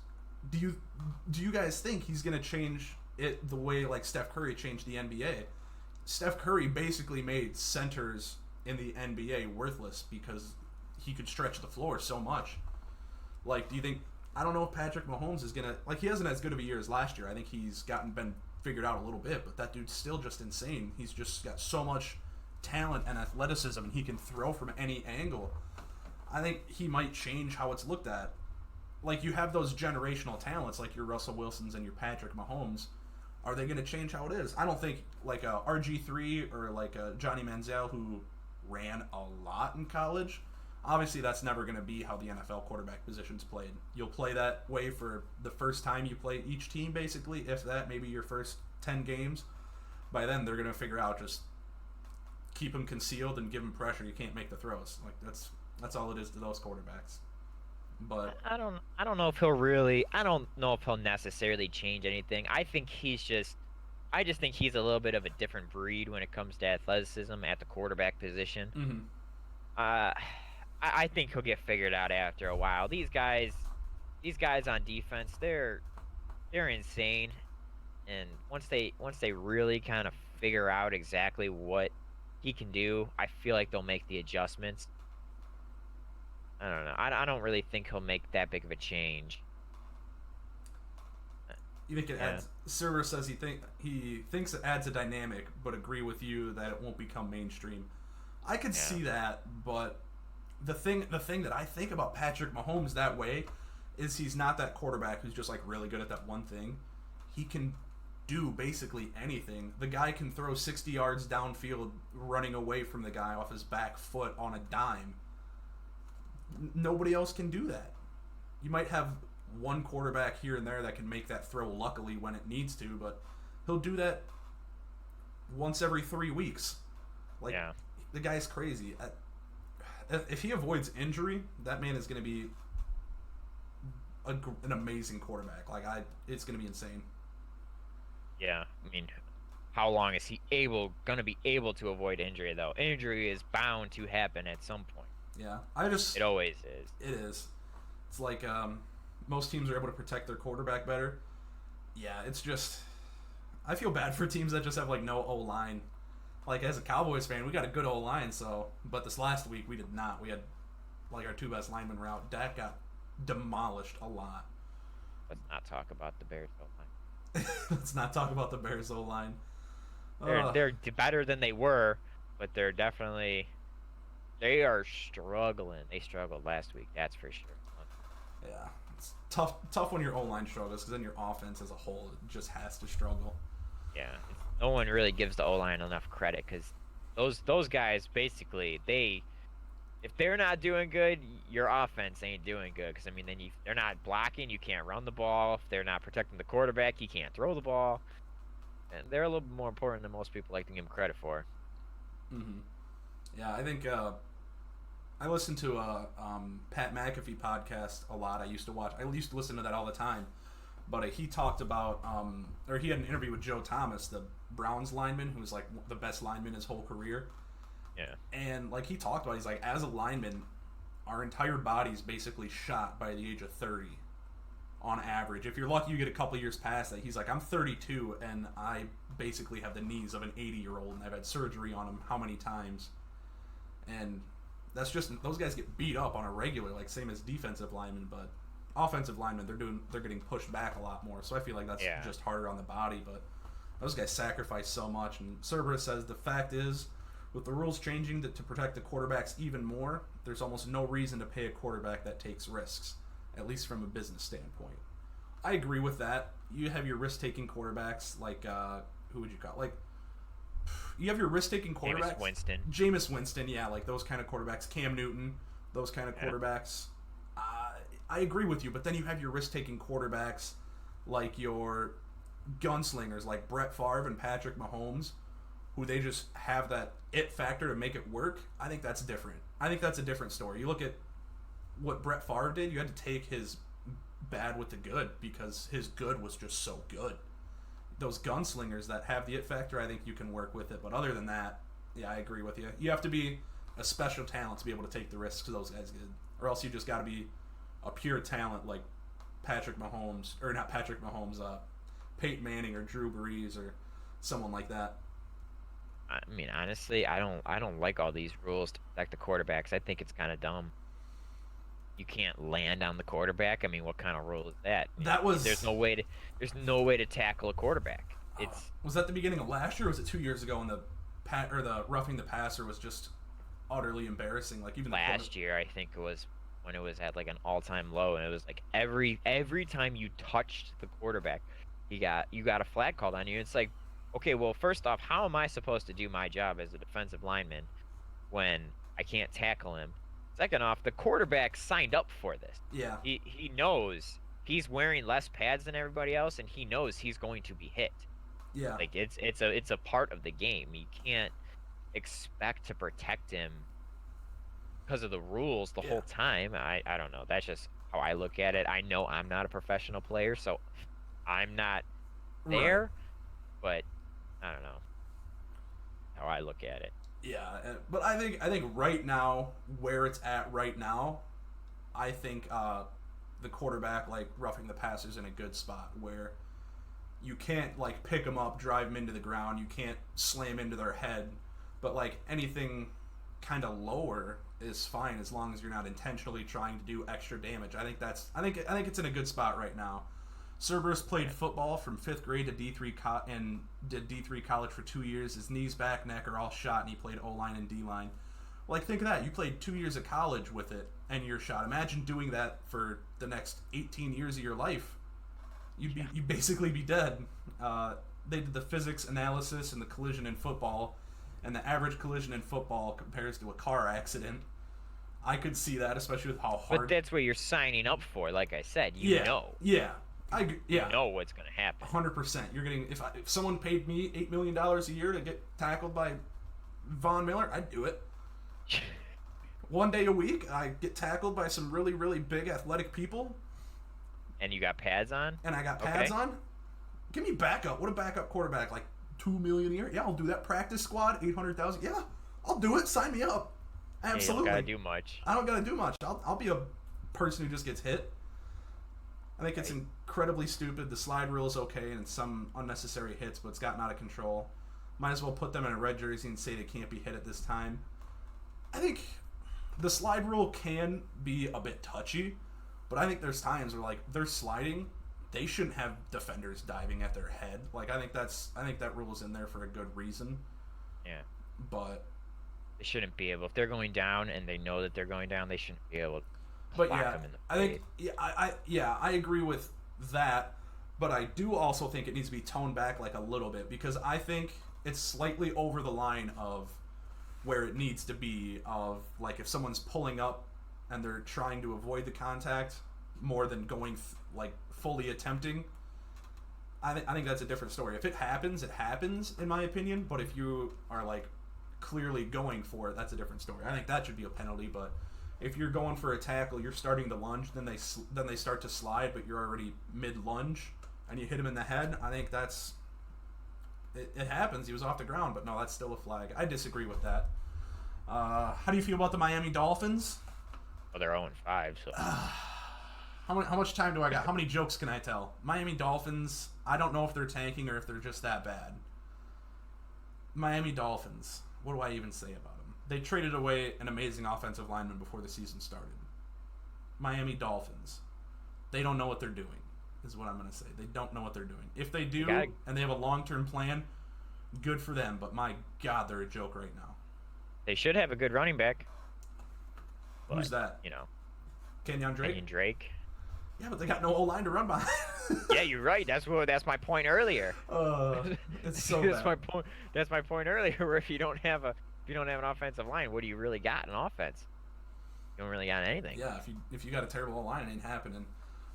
do you guys think he's going to change it the way like Steph Curry changed the NBA? Steph Curry basically made centers in the NBA worthless because he could stretch the floor so much. Like, do you think, I don't know if Patrick Mahomes is going to, like, he hasn't as good of a year as last year. I think he's been figured out a little bit, but that dude's still just insane. He's just got so much talent and athleticism, and he can throw from any angle. I think he might change how it's looked at. Like, you have those generational talents like your Russell Wilsons and your Patrick Mahomes. Are they going to change how it is? I don't think like a RG3 or like a Johnny Manziel who ran a lot in college. Obviously, that's never going to be how the NFL quarterback position's played. You'll play that way for the first time you play each team, basically, if that, maybe your first 10 games. By then, they're going to figure out just keep them concealed and give them pressure. You can't make the throws. Like, that's all it is to those quarterbacks. But I don't know if he'll necessarily change anything. I just think he's a little bit of a different breed when it comes to athleticism at the quarterback position. mm-hmm. I think he'll get figured out after a while. These guys on defense, they're insane, and once they really kind of figure out exactly what he can do, I feel like they'll make the adjustments. I don't know. I don't really think he'll make that big of a change. You think it adds? Server says he thinks it adds a dynamic, but agree with you that it won't become mainstream. I could see that, but the thing that I think about Patrick Mahomes that way is he's not that quarterback who's just like really good at that one thing. He can do basically anything. The guy can throw 60 yards downfield running away from the guy off his back foot on a dime. Nobody else can do that. You might have one quarterback here and there that can make that throw luckily when it needs to, but he'll do that once every 3 weeks. Like, Yeah. the guy's crazy. If he avoids injury, that man is going to be an amazing quarterback. Like, it's going to be insane. Yeah. I mean, how long is he gonna be able to avoid injury though? Injury is bound to happen at some point. Yeah, It always is. it is. It's like most teams are able to protect their quarterback better. Yeah, it's just I feel bad for teams that just have like no O line. Like as a Cowboys fan, we got a good O line, but this last week we did not. We had like our two best linemen were out. Dak got demolished a lot. Let's not talk about the Bears O-line. Let's not talk about the Bears O line. They're better than they were, but they are struggling. They struggled last week, that's for sure. Yeah, it's tough when your O line struggles because then your offense as a whole just has to struggle. Yeah, no one really gives the O-line enough credit because those guys basically if they're not doing good, your offense ain't doing good. Because I mean, they're not blocking, you can't run the ball. If they're not protecting the quarterback, you can't throw the ball. And they're a little bit more important than most people like to give them credit for. Mm-hmm. Yeah, I think I listen to a Pat McAfee podcast a lot. I used to listen to that all the time. But he talked about, or he had an interview with Joe Thomas, the Browns lineman, who's like the best lineman his whole career. Yeah. And like he talked about, he's like, as a lineman, our entire body's basically shot by the age of 30 on average. If you're lucky, you get a couple years past that. He's like, I'm 32 and I basically have the knees of an 80-year-old and I've had surgery on them how many times. And that's just, those guys get beat up on a regular, like same as defensive linemen, but offensive linemen, they're getting pushed back a lot more. So I feel like that's just harder on the body, but those guys sacrifice so much. And Cerberus says the fact is, with the rules changing to protect the quarterbacks even more, there's almost no reason to pay a quarterback that takes risks, at least from a business standpoint. I agree with that. You have your risk-taking quarterbacks, like, who would you call? Like, you have your risk-taking quarterbacks. Jameis Winston, yeah, like those kind of quarterbacks. Cam Newton, those kind of quarterbacks. I agree with you, but then you have your risk-taking quarterbacks like your gunslingers, like Brett Favre and Patrick Mahomes, who they just have that it factor to make it work. I think that's different. I think that's a different story. You look at what Brett Favre did, you had to take his bad with the good because his good was just so good. Those gunslingers that have the it factor, I think you can work with it. But other than that, yeah, I agree with you. You have to be a special talent to be able to take the risks those guys did. Or else you just got to be a pure talent like Patrick Mahomes, or not Patrick Mahomes, Peyton Manning or Drew Brees or someone like that. I mean, honestly, I don't like all these rules to protect the quarterbacks. I think it's kind of dumb. You can't land on the quarterback. I mean, what kind of rule is that? There's no way to tackle a quarterback. Was that the beginning of last year or was it 2 years ago when the roughing the passer was just utterly embarrassing? Like even last year, I think it was when it was at like an all-time low, and it was like every time you touched the quarterback, you got a flag called on you. It's like, okay, well, first off, how am I supposed to do my job as a defensive lineman when I can't tackle him? Second off, the quarterback signed up for this. Yeah. He knows he's wearing less pads than everybody else, and he knows he's going to be hit. Yeah. Like it's a part of the game. You can't expect to protect him because of the rules the whole time. I don't know. That's just how I look at it. I know I'm not a professional player, so I'm not there, but I don't know how I look at it. Yeah, but I think right now, where it's at right now, I think the quarterback, like, roughing the passer is in a good spot where you can't, like, pick them up, drive them into the ground. You can't slam into their head. But, like, anything kind of lower is fine as long as you're not intentionally trying to do extra damage. I think it's in a good spot right now. Cerberus played football from 5th grade to D3 and did D3 college for 2 years. His knees, back, neck are all shot, and he played O-line and D-line. Like, think of that. You played 2 years of college with it, and you're shot. Imagine doing that for the next 18 years of your life. You'd basically be dead. They did the physics analysis and the collision in football, and the average collision in football compares to a car accident. I could see that, especially with how hard... But that's what you're signing up for, like I said. You know. Yeah. You Yeah, know what's gonna happen. 100%. You're getting if someone paid me $8 million a year to get tackled by Von Miller, I'd do it. One day a week, I get tackled by some really really big athletic people, And you got pads on? and I got pads Okay. on. Give me backup. What a backup quarterback, like $2 million a year. Yeah, I'll do that. Practice squad, 800,000. Yeah, I'll do it. Sign me up. Yeah, you Absolutely. don't gotta do much. I don't gotta do much. I'll be a person who just gets hit. I think it's Right. incredibly stupid. The slide rule is okay, and some unnecessary hits, but it's gotten out of control. Might as well put them in a red jersey and say they can't be hit at this time. I think the slide rule can be a bit touchy, but I think there's times where like they're sliding, they shouldn't have defenders diving at their head. Like I think that rule is in there for a good reason. Yeah. But They shouldn't be able. If they're going down and they know that they're going down, they shouldn't be able to But whack yeah, them in the I think face. I agree with that, but I do also think it needs to be toned back like a little bit because I think it's slightly over the line of where it needs to be of like if someone's pulling up and they're trying to avoid the contact more than going like fully attempting. I think that's a different story. If it happens, it happens in my opinion. But if you are like clearly going for it, that's a different story. I think that should be a penalty. But if you're going for a tackle, you're starting to lunge, then they start to slide, but you're already mid lunge, and you hit him in the head. I think that's it happens. He was off the ground, but no, that's still a flag. I disagree with that. How do you feel about the Miami Dolphins? Well, they're 0-5, so How much time do I got? How many jokes can I tell? Miami Dolphins, I don't know if they're tanking or if they're just that bad. Miami Dolphins, what do I even say about them? They traded away an amazing offensive lineman before the season started. Miami Dolphins, they don't know what they're doing, is what I'm going to say. They don't know what they're doing. If they do, and they have a long-term plan, good for them, but my God, they're a joke right now. they should have a good running back. But, Who's that? You know, Kenyon Drake? Kenyon Drake. Yeah, but they got no O-line to run behind. Yeah, you're right. That's my point earlier. It's so that's bad. my point. That's my point earlier. Where if you don't have an offensive line, what do you really got in offense? You don't really got anything. Yeah, if you got a terrible O-line, it ain't happening.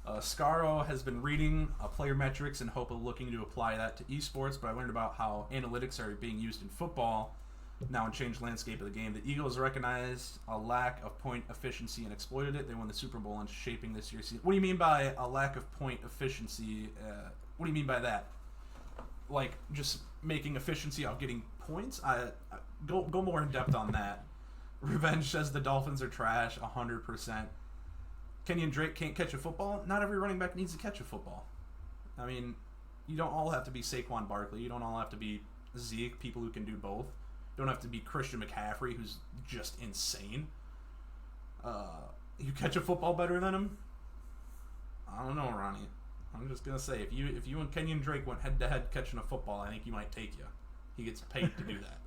Scaro has been reading player metrics in hope of looking to apply that to esports, but I learned about how analytics are being used in football now and changed the landscape of the game. The Eagles recognized a lack of point efficiency and exploited it. They won the Super Bowl and shaping this year's season. What do you mean by a lack of point efficiency? What do you mean by that? Like just making efficiency of getting points? Go more in depth on that. Revenge says the Dolphins are trash, 100%. Kenyon Drake can't catch a football. Not every running back needs to catch a football. I mean, you don't all have to be Saquon Barkley. You don't all have to be Zeke, people who can do both. You don't have to be Christian McCaffrey, who's just insane. You catch a football better than him? I don't know, Ronnie. I'm just gonna say, if you and Kenyon Drake went head to head catching a football, I think he might take you. He gets paid to do that.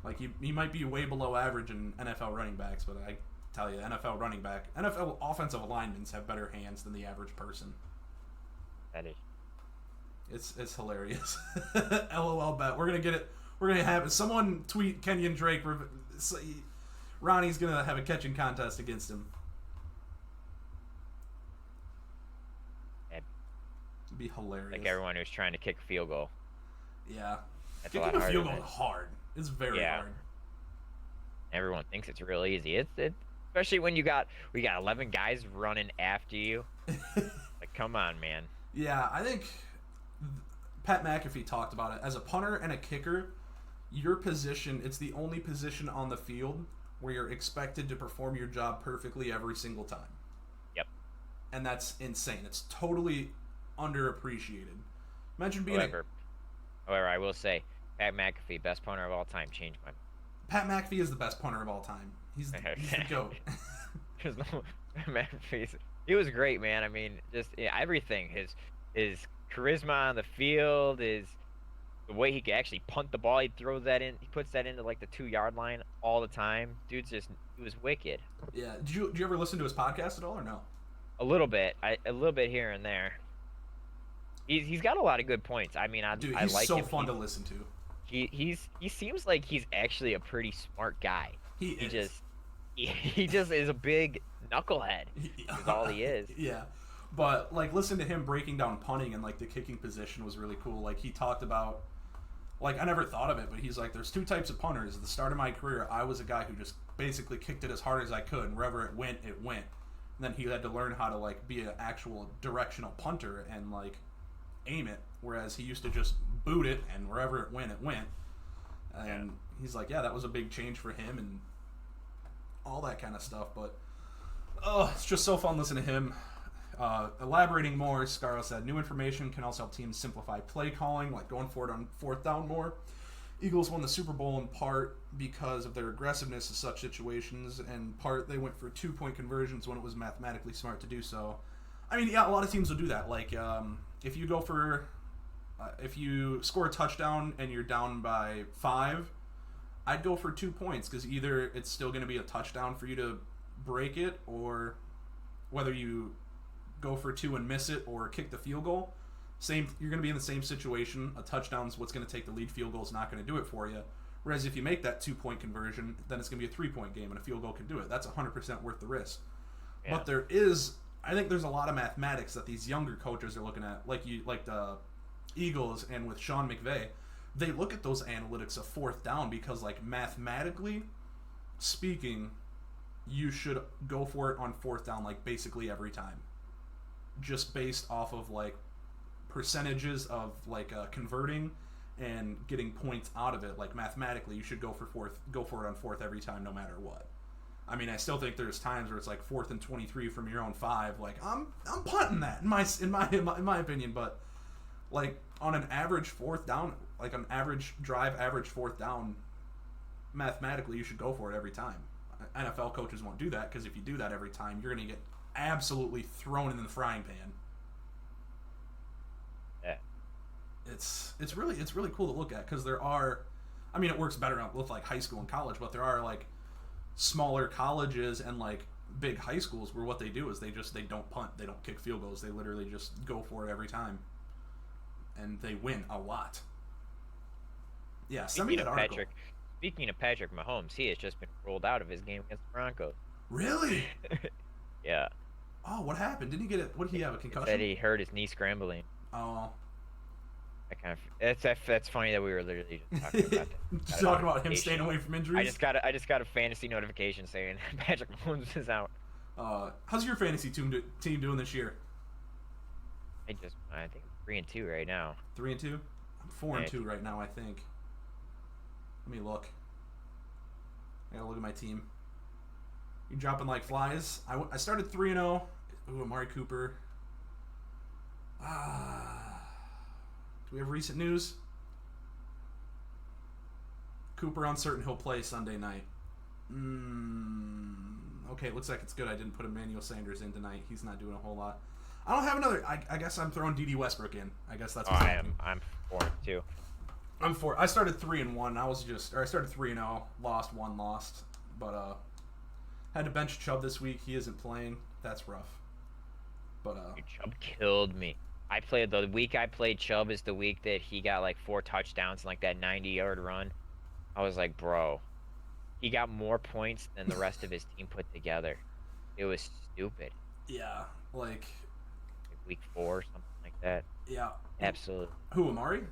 Like he might be way below average in NFL running backs, but I tell you, NFL offensive linemen have better hands than the average person. That is. It's hilarious. LOL bet. We're gonna get it. We're gonna have it. Someone tweet Kenyon Drake. Ronnie's gonna have a catching contest against him. It'd be hilarious. Like everyone who's trying to kick a field goal. Yeah. That's a Kicking lot a harder field than goal is hard. It's very hard. Everyone thinks it's real easy. It's especially when we got 11 guys running after you. Like, come on, man. Yeah, I think Pat McAfee talked about it. As a punter and a kicker, your position, it's the only position on the field where you're expected to perform your job perfectly every single time. Yep. And that's insane. It's totally underappreciated. Imagine being However, I will say, Pat McAfee, best punter of all time, changed my mind. Pat McAfee is the best punter of all time. He's the GOAT. There's no McAfee's. He was great, man. I mean, just everything. His charisma on the field, the way he could actually punt the ball. He throws that in. He puts that into like the 2-yard line all the time. He was wicked. Yeah. Did you ever listen to his podcast at all or no? A little bit. A little bit here and there. He's got a lot of good points. I mean, I like him. Dude, he's so fun to listen to. He seems like he's actually a pretty smart guy. He is. He just is a big knucklehead. Is all he is. Yeah. But like, listen to him breaking down punting and like the kicking position was really cool. Like he talked about, like I never thought of it, but he's like, there's two types of punters. At the start of my career, I was a guy who just basically kicked it as hard as I could, and wherever it went, it went. And then he had to learn how to like be an actual directional punter and like aim it, whereas he used to just boot it and wherever it went, it went. And he's like, yeah, that was a big change for him and all that kind of stuff. But oh, it's just so fun listening to him. Elaborating more, Scarlett said, new information can also help teams simplify play calling, like going for it on fourth down more. Eagles won the Super Bowl in part because of their aggressiveness in such situations, and part they went for 2-point conversions when it was mathematically smart to do so. I mean, yeah, a lot of teams will do that. Like, if you go for, if you score a touchdown and you're down by 5, I'd go for 2 points because either it's still going to be a touchdown for you to break it, or whether you go for 2 and miss it or kick the field goal. You're going to be in the same situation. A touchdown's what's going to take the lead. Field goal is not going to do it for you. Whereas if you make that 2-point conversion, then it's going to be a 3-point game, and a field goal can do it. That's 100% worth the risk. Yeah. But I think there's a lot of mathematics that these younger coaches are looking at, like the Eagles and with Sean McVay. They look at those analytics of fourth down because, like, mathematically speaking, you should go for it on fourth down, like, basically every time. Just based off of, like, percentages of, like, converting and getting points out of it. Like, mathematically, you should go for it on fourth every time, no matter what. I mean, I still think there's times where it's like 4th and 23 from your own 5. Like, I'm punting that in my opinion, but like on an average fourth down, like an average drive, average fourth down, mathematically you should go for it every time. NFL coaches won't do that because if you do that every time, you're going to get absolutely thrown in the frying pan. Yeah. It's really cool to look at because there are, I mean, it works better with like high school and college, but there are like smaller colleges and like big high schools where what they do is they don't punt, they don't kick field goals, they literally just go for it every time, and they win a lot. Yeah, send me that article. Speaking of Patrick Mahomes, he has just been rolled out of his game against the Broncos. Really? Yeah. Oh, what happened? Didn't he get it? What did he have, a concussion? Said he hurt his knee scrambling. Oh. That's funny that we were literally just talking about that. Talking about him staying away from injuries. I just got a fantasy notification saying Patrick Mahomes is out. How's your fantasy team doing this year? I think 3-2 right now. 3-2. I'm 4-2 right now, I think. Let me look. I gotta look at my team. You dropping like flies? I started 3-0. Ooh, Amari Cooper. Do we have recent news? Cooper uncertain he'll play Sunday night. Okay, looks like it's good I didn't put Emmanuel Sanders in tonight. He's not doing a whole lot. I don't have another. I guess I'm throwing D.D. Westbrook in. I guess that's what I'm 4-2. I'm 4. I started 3-1. I started 3-0. Lost. But had to bench Chubb this week. He isn't playing. That's rough. But Chubb killed me. The week I played Chubb is the week that he got like 4 touchdowns and like that 90-yard run. I was like, bro, he got more points than the rest of his team put together. It was stupid. Yeah, like week 4 or something like that. Yeah. Absolutely. Who, Amari?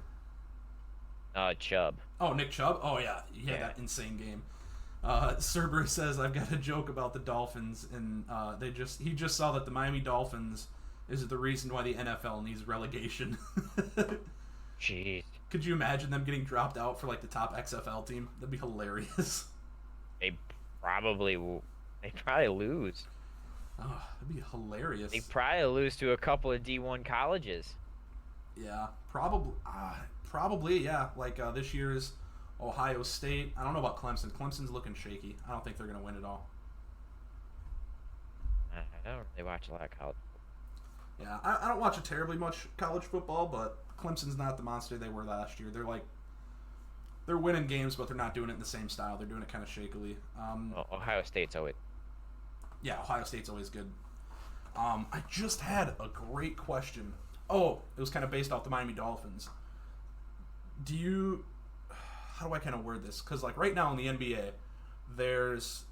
Chubb. Oh, Nick Chubb? Oh, yeah. He had that insane game. Cerber says, I've got a joke about the Dolphins, and he just saw that the Miami Dolphins is the reason why the NFL needs relegation. Jeez. Could you imagine them getting dropped out for like the top XFL team? That'd be hilarious. They probably lose. Oh, that'd be hilarious. They probably lose to a couple of D1 colleges. Yeah, probably, yeah. Like this year's Ohio State. I don't know about Clemson. Clemson's looking shaky. I don't think they're going to win it all. I don't really watch a lot of college. Yeah, I don't watch terribly much college football, but Clemson's not the monster they were last year. They're winning games, but they're not doing it in the same style. They're doing it kind of shakily. Ohio State's always. Yeah, Ohio State's always good. I just had a great question. Oh, it was kind of based off the Miami Dolphins. How do I kind of word this? Because like right now in the NBA, there's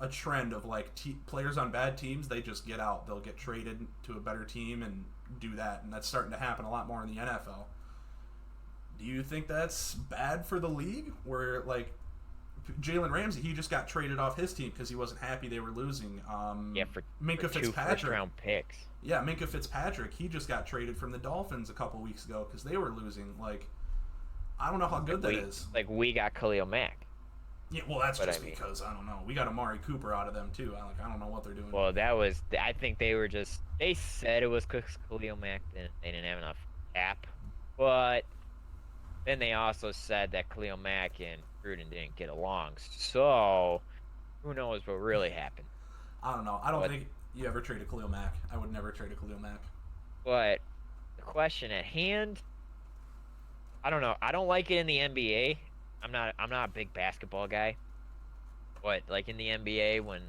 a trend of like players on bad teams, they just get out. They'll get traded to a better team and do that, and that's starting to happen a lot more in the NFL. Do you think that's bad for the league? Where like Jalen Ramsey, he just got traded off his team because he wasn't happy they were losing. Yeah, Minka for 2 Fitzpatrick. first-round picks. Yeah, Minka Fitzpatrick, he just got traded from the Dolphins a couple weeks ago because they were losing. Like, I don't know how good that is. Like, we got Khalil Mack. Yeah, well, that's just because, I don't know. We got Amari Cooper out of them, too. I don't know what they're doing. Well, I think they were just, they said it was Khalil Mack, and they didn't have enough cap. But then they also said that Khalil Mack and Gruden didn't get along. So, who knows what really happened. I don't know. I don't think you ever trade a Khalil Mack. I would never trade a Khalil Mack. But the question at hand, I don't know. I don't like it in the NBA. I'm not a big basketball guy. But like in the NBA, when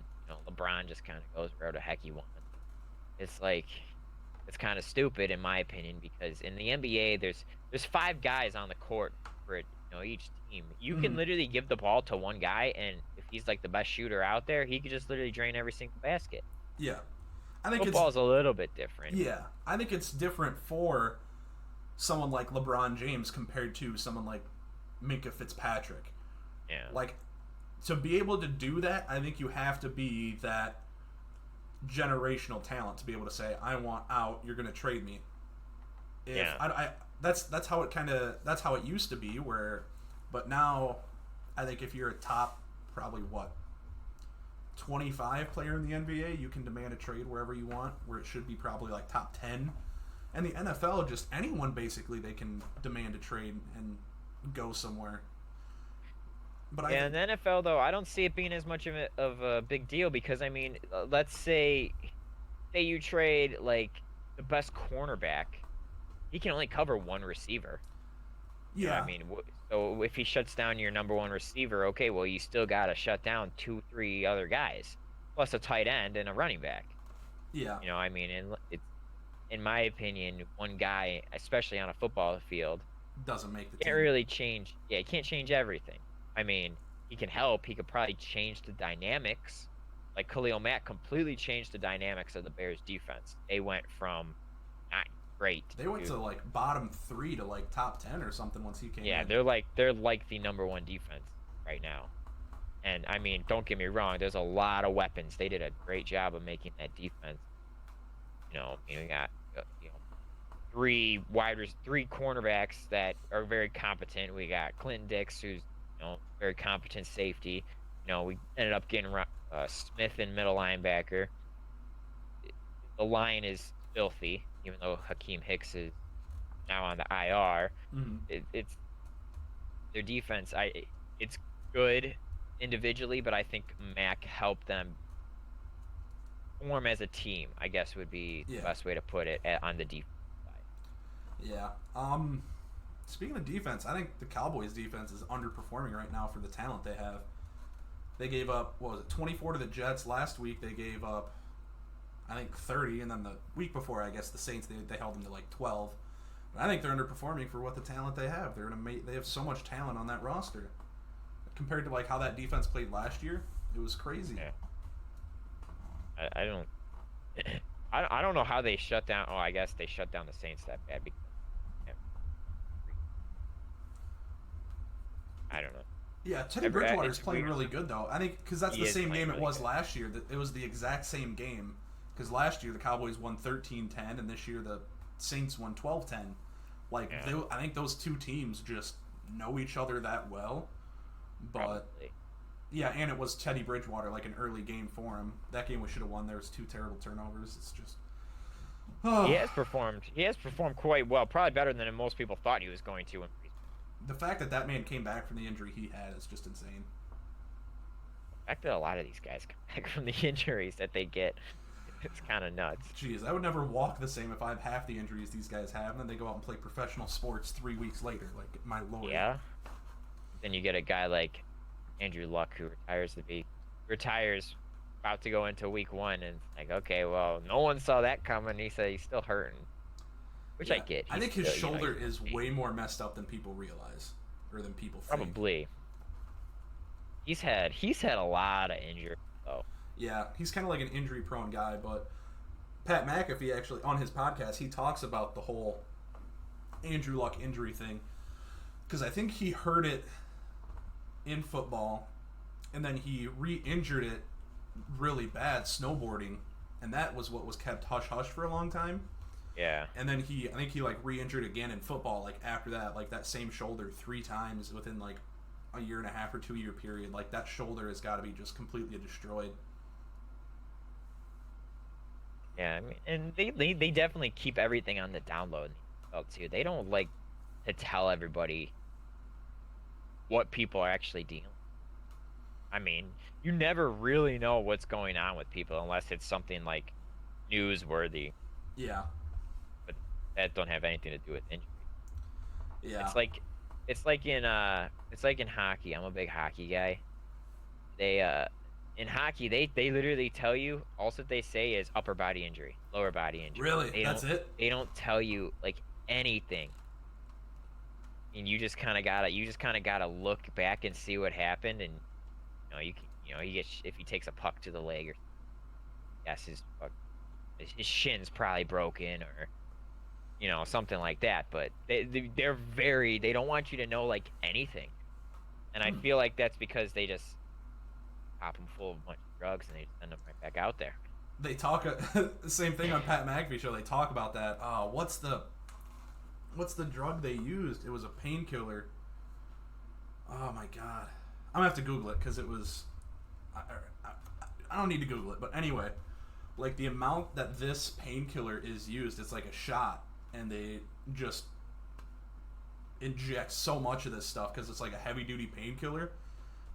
LeBron just kind of goes where the heck he wants, it's like it's kind of stupid in my opinion, because in the NBA there's 5 guys on the court for each team. You can literally give the ball to one guy, and if he's like the best shooter out there, he could just literally drain every single basket. Yeah, I think football's a little bit different. Yeah, I think it's different for someone like LeBron James compared to someone like Minka Fitzpatrick. Yeah. Like, to be able to do that, I think you have to be that generational talent to be able to say, I want out, you're going to trade me. That's how it used to be, but now I think if you're a top, probably 25 player in the NBA, you can demand a trade wherever you want, where it should be probably like top 10. And the NFL, just anyone basically, they can demand a trade and go somewhere. But in the NFL though, I don't see it being as much of a big deal, because I mean, let's say you trade like the best cornerback, he can only cover one receiver. Yeah. I mean, so if he shuts down your number one receiver, okay, well you still got to shut down 2-3 other guys, plus a tight end and a running back. Yeah. I mean, it's in my opinion, one guy, especially on a football field, doesn't make the can't team. really change. Yeah, he can't change everything. I mean, he can help. He could probably change the dynamics. Like Khalil Mack completely changed the dynamics of the Bears' defense. They went from not great. They went to like bottom 3 to like top 10 or something once he came in. Yeah, they're like the number 1 defense right now. And I mean, don't get me wrong. There's a lot of weapons. They did a great job of making that defense. We got 3 cornerbacks that are very competent. We got Clinton Dix, who's very competent safety. We ended up getting Smith in middle linebacker. The line is filthy, even though Hakeem Hicks is now on the IR. It's their defense. It's good individually, but I think Mac helped them form as a team, I guess would be the best way to put it on the defense side. Yeah. Speaking of defense, I think the Cowboys' defense is underperforming right now for the talent they have. They gave up, 24 to the Jets last week. They gave up, I think, 30, and then the week before, I guess, the Saints, they held them to like 12. But I think they're underperforming for what the talent they have. They have so much talent on that roster. Compared to like how that defense played last year, it was crazy. Yeah. I don't know how they shut down. Oh, I guess they shut down the Saints that bad. I don't know. Yeah, Teddy Bridgewater's playing really good though. I think because that's the same game it was last year. It was the exact same game. Because last year the Cowboys won 13-10, and this year the Saints won 12-10. Like I think those two teams just know each other that well. But probably. Yeah, and it was Teddy Bridgewater, like an early game for him. That game we should have won. There was 2 terrible turnovers. It's just. Oh. He has performed quite well, probably better than most people thought he was going to. The fact that man came back from the injury he had is just insane. The fact that a lot of these guys come back from the injuries that they get, it's kind of nuts. Jeez, I would never walk the same if I have half the injuries these guys have, and then they go out and play professional sports 3 weeks later. Like, my lord. Yeah. Then you get a guy like Andrew Luck who retires about to go into week 1, and it's like, okay, well, no one saw that coming. He said he's still hurting, which I get. I think his shoulder is way more messed up than people realize, or than people think. Probably. He's had a lot of injuries though. Yeah, he's kind of like an injury-prone guy, but Pat McAfee actually on his podcast he talks about the whole Andrew Luck injury thing because I think he hurt it in football, and then he re-injured it really bad snowboarding, and that was what was kept hush hush for a long time. Yeah. And then I think he like re-injured again in football, like after that, like that same shoulder 3 times within like a year and a half or 2 year period. Like that shoulder has got to be just completely destroyed. Yeah, I mean, and they definitely keep everything on the download in the NFL too. They don't like to tell everybody what people are actually dealing. I mean, you never really know what's going on with people unless it's something like newsworthy, Yeah, but that don't have anything to do with injury. yeah, It's like in hockey. I'm a big hockey guy. They in hockey they literally tell you all that they say is upper body injury, lower body injury. really, They that's don't it. they don't tell you like anything. And you just kind of gotta look back and see what happened, and he gets if he takes a puck to the leg, or yes, his shin's probably broken, or something like that. But they don't want you to know like anything, and I feel like that's because they just pop them full of a bunch of drugs and they just send them right back out there. They talk the same thing on Pat McAfee show. They talk about that. What's the drug they used? It was a painkiller. Oh my god, I'm gonna have to Google it because it was. I don't need to Google it, but anyway, like the amount that this painkiller is used, it's like a shot, and they just inject so much of this stuff because it's like a heavy duty painkiller.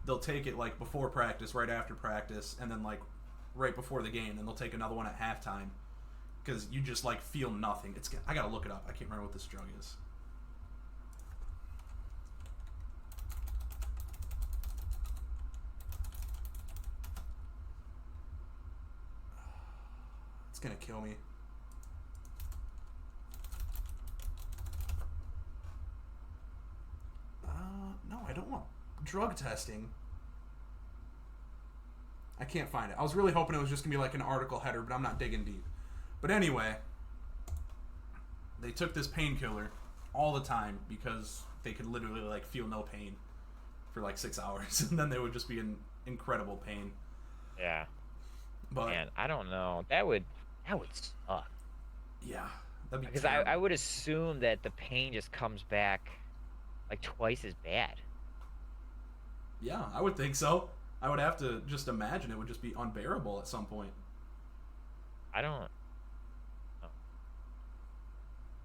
They'll take it like before practice, right after practice, and then like right before the game. Then they'll take another one at halftime because you just like feel nothing. I gotta look it up. I can't remember what this drug is. It's gonna kill me. No, I don't want drug testing. I can't find it. I was really hoping it was just gonna be like an article header, but I'm not digging deep. But anyway, they took this painkiller all the time because they could literally like feel no pain for like 6 hours, and then they would just be in incredible pain. Yeah. But Man, I don't know. That would suck. yeah, that'd be Because terrible. I would assume that the pain just comes back like twice as bad. Yeah, I would think so. I would have to just imagine it would just be unbearable at some point. I don't know.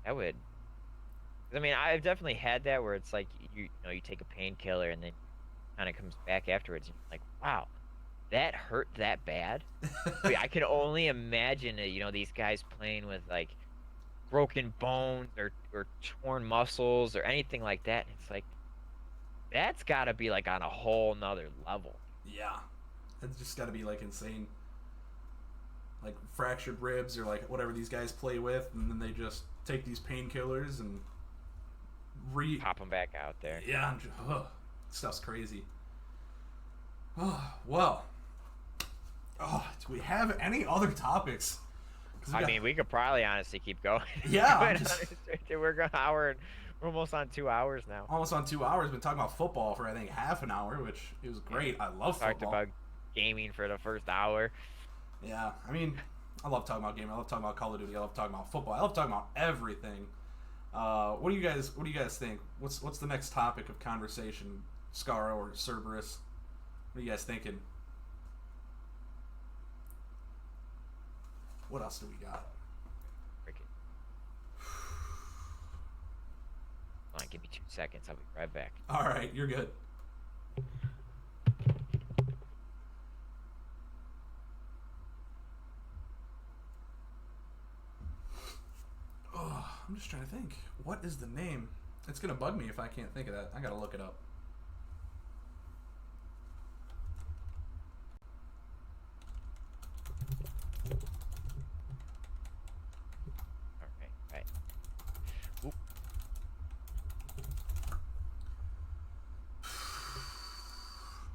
That would. 'Cause, I mean, I've definitely had that where it's like you take a painkiller and then kind of comes back afterwards and you're like, wow, that hurt that bad. I can only imagine these guys playing with like broken bones or torn muscles or anything like that. And it's like that's got to be like on a whole nother level. Yeah, it's just got to be like insane. Like fractured ribs or like whatever these guys play with, and then they just take these painkillers and Pop them back out there. Yeah, stuff's crazy. Oh, well. Oh, do we have any other topics? I mean, we could probably honestly keep going. Yeah, we're almost on 2 hours now. Almost on 2 hours. Been talking about football for I think half an hour, which is great. I love football. Talked about gaming for the first hour. Yeah, I mean, I love talking about gaming. I love talking about Call of Duty. I love talking about football. I love talking about everything. What do you guys think? What's the next topic of conversation? Scaro or Cerberus? What are you guys thinking? What else do we got? Cricket. Come on, give me 2 seconds. I'll be right back. All right, you're good. Oh, I'm just trying to think. What is the name? It's gonna bug me if I can't think of that. I gotta look it up. Right. Oop.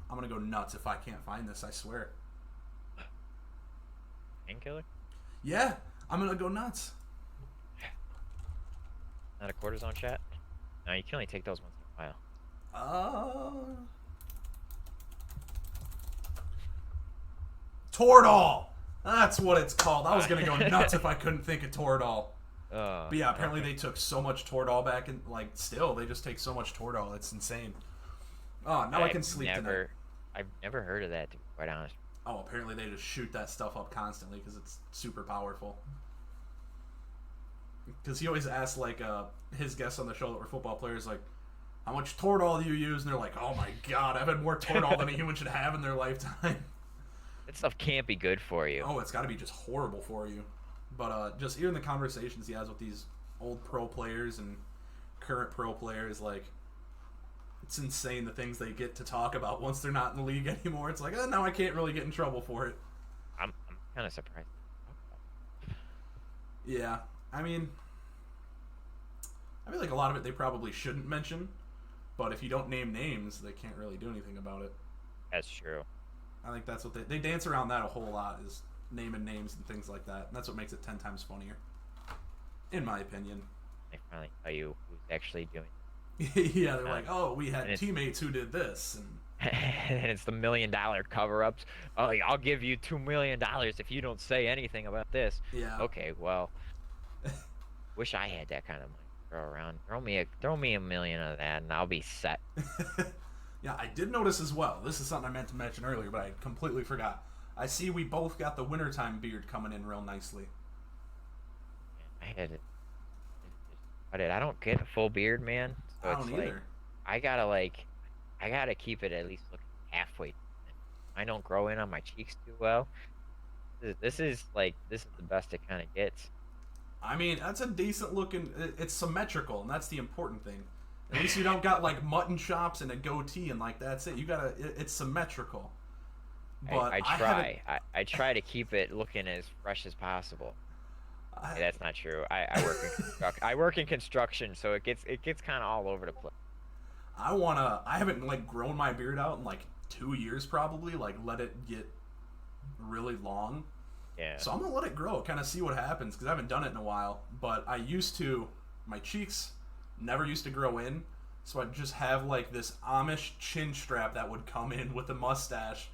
I'm gonna go nuts if I can't find this. I swear. painkiller? Yeah, I'm gonna go nuts. Not a cortisone shot? No, you can only take those once in a while. Uh, Toradol. That's what it's called. I was gonna go nuts if I couldn't think of Toradol. But yeah, apparently Okay. they took so much Toradol back, and like still they just take so much Toradol. It's insane. Oh, now I can sleep tonight. I've never heard of that, to be quite honest. Oh, apparently they just shoot that stuff up constantly because it's super powerful. Because he always asks like his guests on the show that were football players, like, how much Toradol do you use? And they're like, oh my god, I've had more Toradol than a human should have in their lifetime. That stuff can't be good for you. Oh, it's got to be just horrible for you. But just hearing the conversations he has with these old pro players and current pro players, like, it's insane the things they get to talk about once they're not in the league anymore. It's like, oh, now I can't really get in trouble for it. I'm kind of surprised. Yeah, I mean, I feel like a lot of it they probably shouldn't mention, but if you don't name names, they can't really do anything about it. That's true. I think that's what they dance around that a whole lot, is naming names and things like that. And that's what makes it 10 times funnier, in my opinion. They finally tell you who's actually doing Yeah, they're like, oh, we had and teammates who did this, and and it's the $1 million cover-ups. Oh, I'll give you $2 million if you don't say anything about this. yeah. Okay, well, wish I had that kind of money to throw around. Throw me $1 million of that, and I'll be set. Yeah, I did notice as well. This is something I meant to mention earlier, but I completely forgot. I see we both got the wintertime beard coming in real nicely. I had it. I don't get a full beard, man. So I it's don't like either. I gotta keep it at least looking halfway decent. I don't grow in on my cheeks too well. This is the best it kind of gets. I mean, that's a decent looking. It's symmetrical, and that's the important thing. At least you don't got like mutton chops and a goatee, and like that's it. You gotta. It's symmetrical. But I try. I try to keep it looking as fresh as possible. I, That's not true. I work in construction, so it gets kind of all over the place. I wanna. I haven't like grown my beard out in like 2 years, probably. Like let it get really long. Yeah. So I'm gonna let it grow, kind of see what happens, because I haven't done it in a while. But I used to. My cheeks never used to grow in, so I'd just have like this Amish chin strap that would come in with a mustache,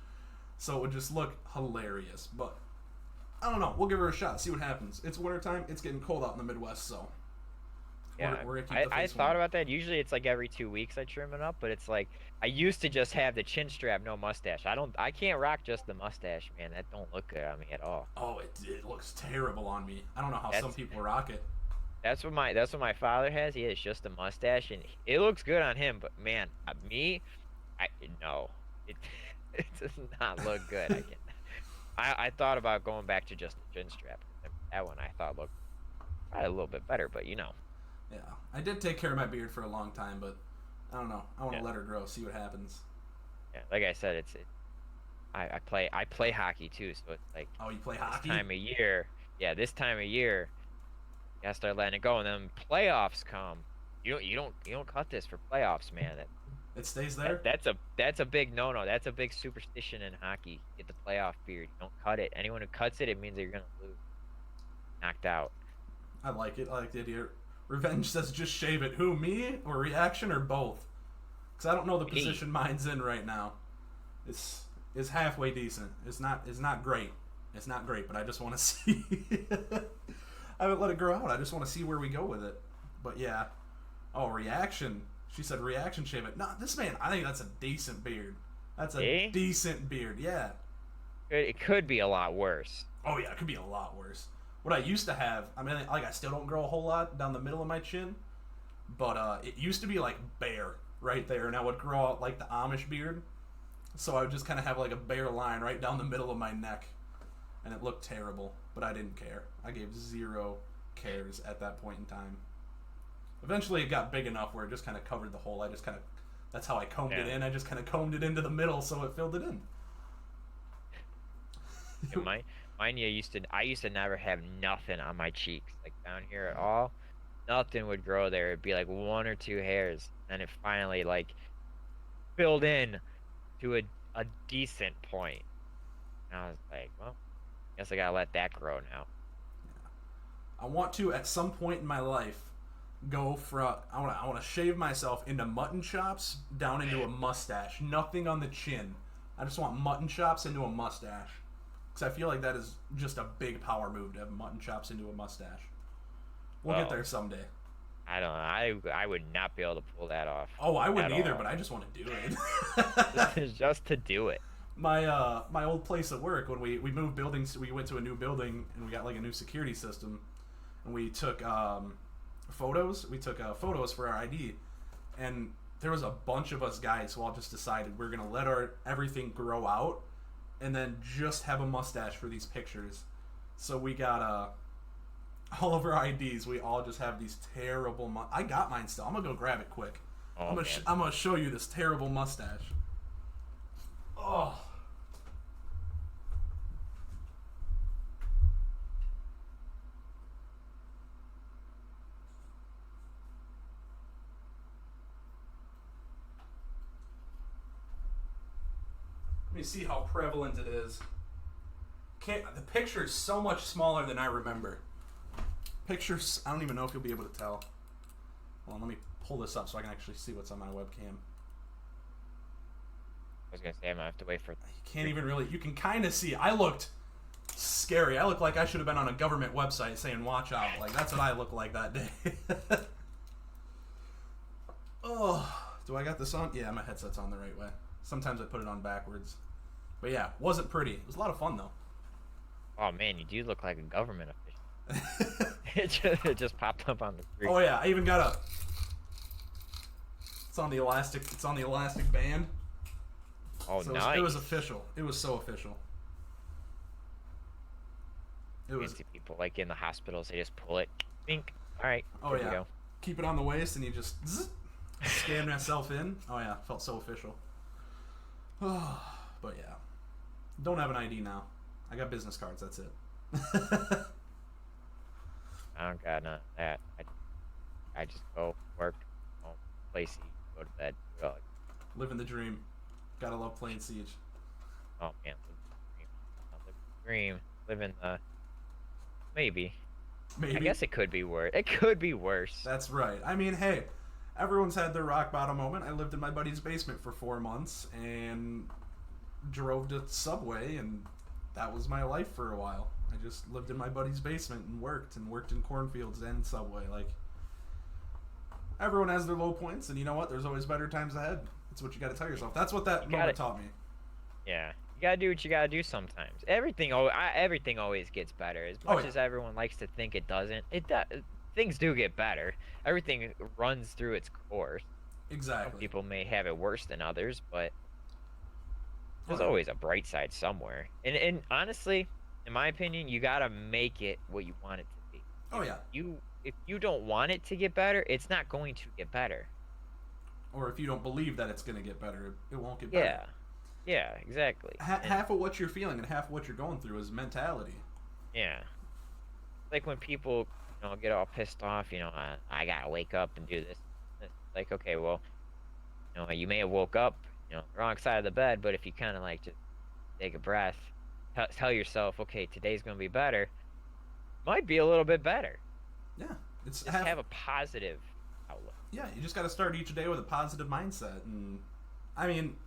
so it would just look hilarious. But I don't know. We'll give her a shot. See what happens. It's wintertime. It's getting cold out in the Midwest, so Yeah, we're gonna keep the I face thought warm. about that. Usually it's like every 2 weeks I trim it up, but it's like I used to just have the chin strap, no mustache. I can't rock just the mustache, man. That don't look good on me at all. Oh, it looks terrible on me. I don't know how some That's people rock it. that's what my father has. He has just a mustache, and it looks good on him. But man, me, I no, it it does not look good. I thought about going back to just the chin strap. That one I thought looked probably a little bit better, but you know. Yeah, I did take care of my beard for a long time, but I don't know. I want to Yeah. let her grow, see what happens. Yeah, like I said, I play hockey too, so it's like Oh, you play this hockey? time of year. Yeah, this time of year, you gotta start letting it go, and then playoffs come. You don't cut this for playoffs, man. It stays there? That's a big no-no. That's a big superstition in hockey. Get the playoff beard. You don't cut it. Anyone who cuts it, it means that you're gonna lose. Knocked out. I like it. I like the idea. Revenge says just shave it. Who, me or Reaction or both? Because I don't know the Me. position mine's in right now. It's halfway decent. It's not great. It's not great, but I just want to see. I haven't let it grow out. I just want to see where we go with it. But yeah. Oh, Reaction. She said Reaction shave it. No, this man, I think that's a decent beard. That's a Eh? decent beard. Yeah. It could be a lot worse. Oh yeah, it could be a lot worse. What I used to have, I mean, like I still don't grow a whole lot down the middle of my chin, but it used to be like bare right there, and I would grow out like the Amish beard, so I would just kind of have like a bare line right down the middle of my neck, and it looked terrible, but I didn't care. I gave zero cares at that point in time. Eventually, it got big enough where it just kind of covered the hole. I just kind of, that's how I combed it Yeah. in. I just kind of combed it into the middle, so it filled it in. Yeah, mine I used to never have nothing on my cheeks, like down here at all. Nothing would grow there. It'd be like one or two hairs. And it finally like filled in to a decent point. And I was like, well, Guess I gotta let that grow now. I want to at some point in my life go from I want to shave myself into mutton chops down into a mustache. Nothing on the chin. I just want mutton chops into a mustache. Because I feel like that is just a big power move to have mutton chops into a mustache. We'll get Well, there someday. I don't know. I would not be able to pull that off Oh, I at wouldn't either, all. but I just want to do it. Just to do it. My old place at work, when we moved buildings, we went to a new building and we got like a new security system, and we took photos. We took photos for our ID, and there was a bunch of us guys who all just decided we're gonna let our everything grow out, and then just have a mustache for these pictures. So we got all of our IDs. We all just have these terrible. I got mine still. I'm gonna go grab it quick. Oh, I'm man. I'm gonna show you this terrible mustache. Oh. Let me see how prevalent it is. The picture is so much smaller than I remember. Pictures, I don't even know if you'll be able to tell. Hold on, let me pull this up so I can actually see what's on my webcam. I was gonna say I'm gonna have to wait for. You can't even really, you can kind of see. I looked scary. I looked like I should have been on a government website saying watch out. Like, that's what I looked like that day. Oh, do I got this on? Yeah, my headset's on the right way. Sometimes I put it on backwards. But yeah, wasn't pretty. It was a lot of fun though. Oh man, you do look like a government official. It just popped up on the screen. Oh yeah, I even got a. It's on the elastic. It's on the elastic band. Oh, So nice. it was official. It was so official. It You was. see people like in the hospitals, they just pull it. Bink. All right. Oh here we yeah. go. Keep it on the waist and you just scan myself in. Oh yeah, felt so official. But yeah, don't have an ID now. I got business cards. That's it. I don't got none of that. I just go work, home, play Siege, go to bed. Go, Living the dream. Gotta love playing Siege. oh man, live the dream, living the maybe. Maybe. I guess it could be worse. It could be worse. That's right. I mean, hey, everyone's had their rock bottom moment. I lived in my buddy's basement for 4 months and drove to Subway, and that was my life for a while. I just lived in my buddy's basement and worked in cornfields and Subway. Like, everyone has their low points, and you know what? There's always better times ahead. That's what you got to tell yourself. That's what that moment taught me. Yeah, you gotta do what you gotta do sometimes. Everything always gets better. As much as everyone likes to think it doesn't, things do get better. Everything runs through its course. Exactly. Some people may have it worse than others, but there's always a bright side somewhere. And honestly, in my opinion, you gotta make it what you want it to be. Oh yeah. If you don't want it to get better, it's not going to get better. Or if you don't believe that it's going to get better, it won't get better. Yeah, exactly. Half of what you're feeling and half of what you're going through is mentality. Yeah. Like when people, get all pissed off, I gotta wake up and do this. Like, okay, well, you may have woke up, the wrong side of the bed, but if you kind of like just take a breath, tell yourself, okay, today's gonna be better, might be a little bit better. Yeah. It's just have a positive outlook. Yeah, you just got to start each day with a positive mindset. And I mean,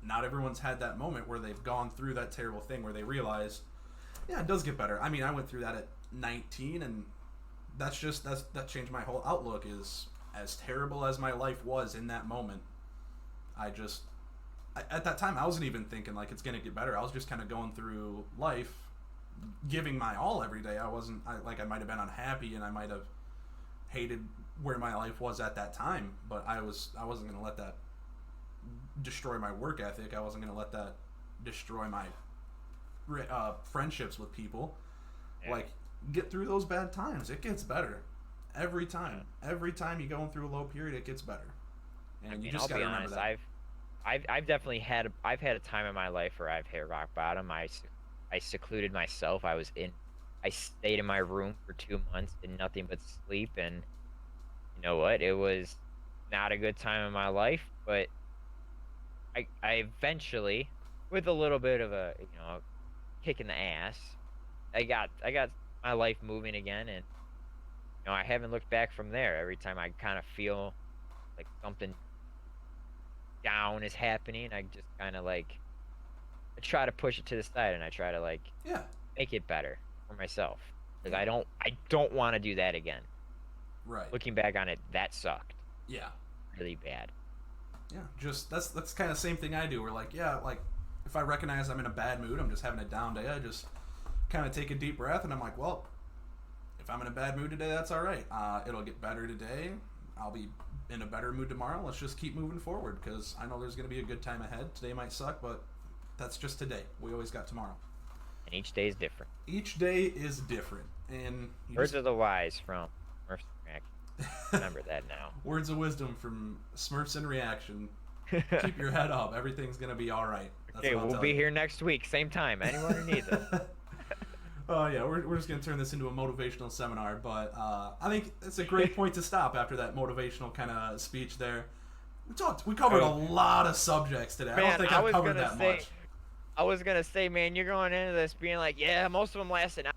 not everyone's had that moment where they've gone through that terrible thing where they realize, yeah, it does get better. I mean, I went through that at 19, and that changed my whole outlook. Is as terrible as my life was in that moment, at that time I wasn't even thinking like it's gonna get better. I was just kind of going through life, giving my all every day. I might have been unhappy and I might have hated where my life was at that time, but I wasn't going to let that destroy my work ethic. I wasn't going to let that destroy my friendships with people. Yeah. Like, get through those bad times. It gets better every time. Yeah. Every time you go through a low period, it gets better. And you just got to remember that. I've definitely had a time in my life where I've hit rock bottom. I secluded myself. I stayed in my room for 2 months, did nothing but sleep, and you know what? It was not a good time in my life, but I eventually, with a little bit of a kick in the ass, I got my life moving again, and I haven't looked back from there. Every time I kind of feel like something down is happening, I just kind of like I try to push it to the side, and I try to like Yeah. make it better for myself because Yeah. I don't want to do that again. Right. Looking back on it, that sucked Yeah. really bad. Yeah. Just that's kind of the same thing I do. We're like, yeah, like if I recognize I'm in a bad mood, I'm just having a down day. I just kind of take a deep breath, and I'm like, well, if I'm in a bad mood today, that's all right. It'll get better today. I'll be in a better mood tomorrow. Let's just keep moving forward because I know there's going to be a good time ahead. Today might suck, but that's just today. We always got tomorrow. And each day is different. Each day is different, and Words of the wise from Smurfs Reaction. Remember that now. Words of wisdom from Smurfs in Reaction. Keep your head up. Everything's gonna be all right. That's Okay, what I'll we'll tell be you. here next week, same time. Anyone who needs us. Oh yeah, we're just gonna turn this into a motivational seminar, but I think it's a great point to stop after that motivational kind of speech there. We covered a lot of subjects today. I don't Man, think I I've was covered gonna that say, much. I was gonna say, man, you're going into this being like, yeah, most of them last an hour,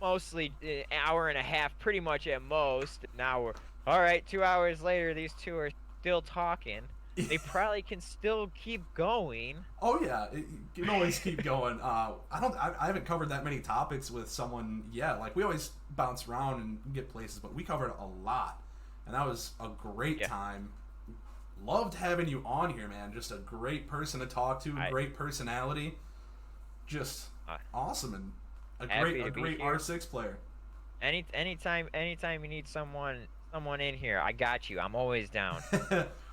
mostly an hour and a half, pretty much at most. Now we're all right. 2 hours later, these two are still talking. They probably can still keep going. Oh yeah, you can always keep going. I haven't covered that many topics with someone yet. Like we always bounce around and get places, but we covered a lot, and that was a great time. Loved having you on here, man. Just a great person to talk to, great personality, just awesome, and a great R6 player. Anytime you need someone in here, I got you. I'm always down.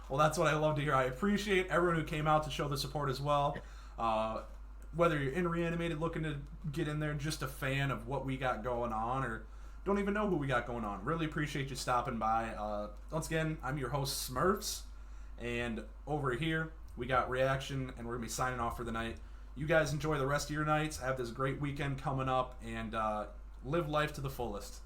Well, that's what I love to hear. I appreciate everyone who came out to show the support as well. Whether you're in Reanimated looking to get in there, just a fan of what we got going on, or don't even know who we got going on, really appreciate you stopping by. Once again, I'm your host, Smurfs, and over here, we got Reaction, and we're going to be signing off for the night. You guys enjoy the rest of your nights. Have this great weekend coming up, and live life to the fullest.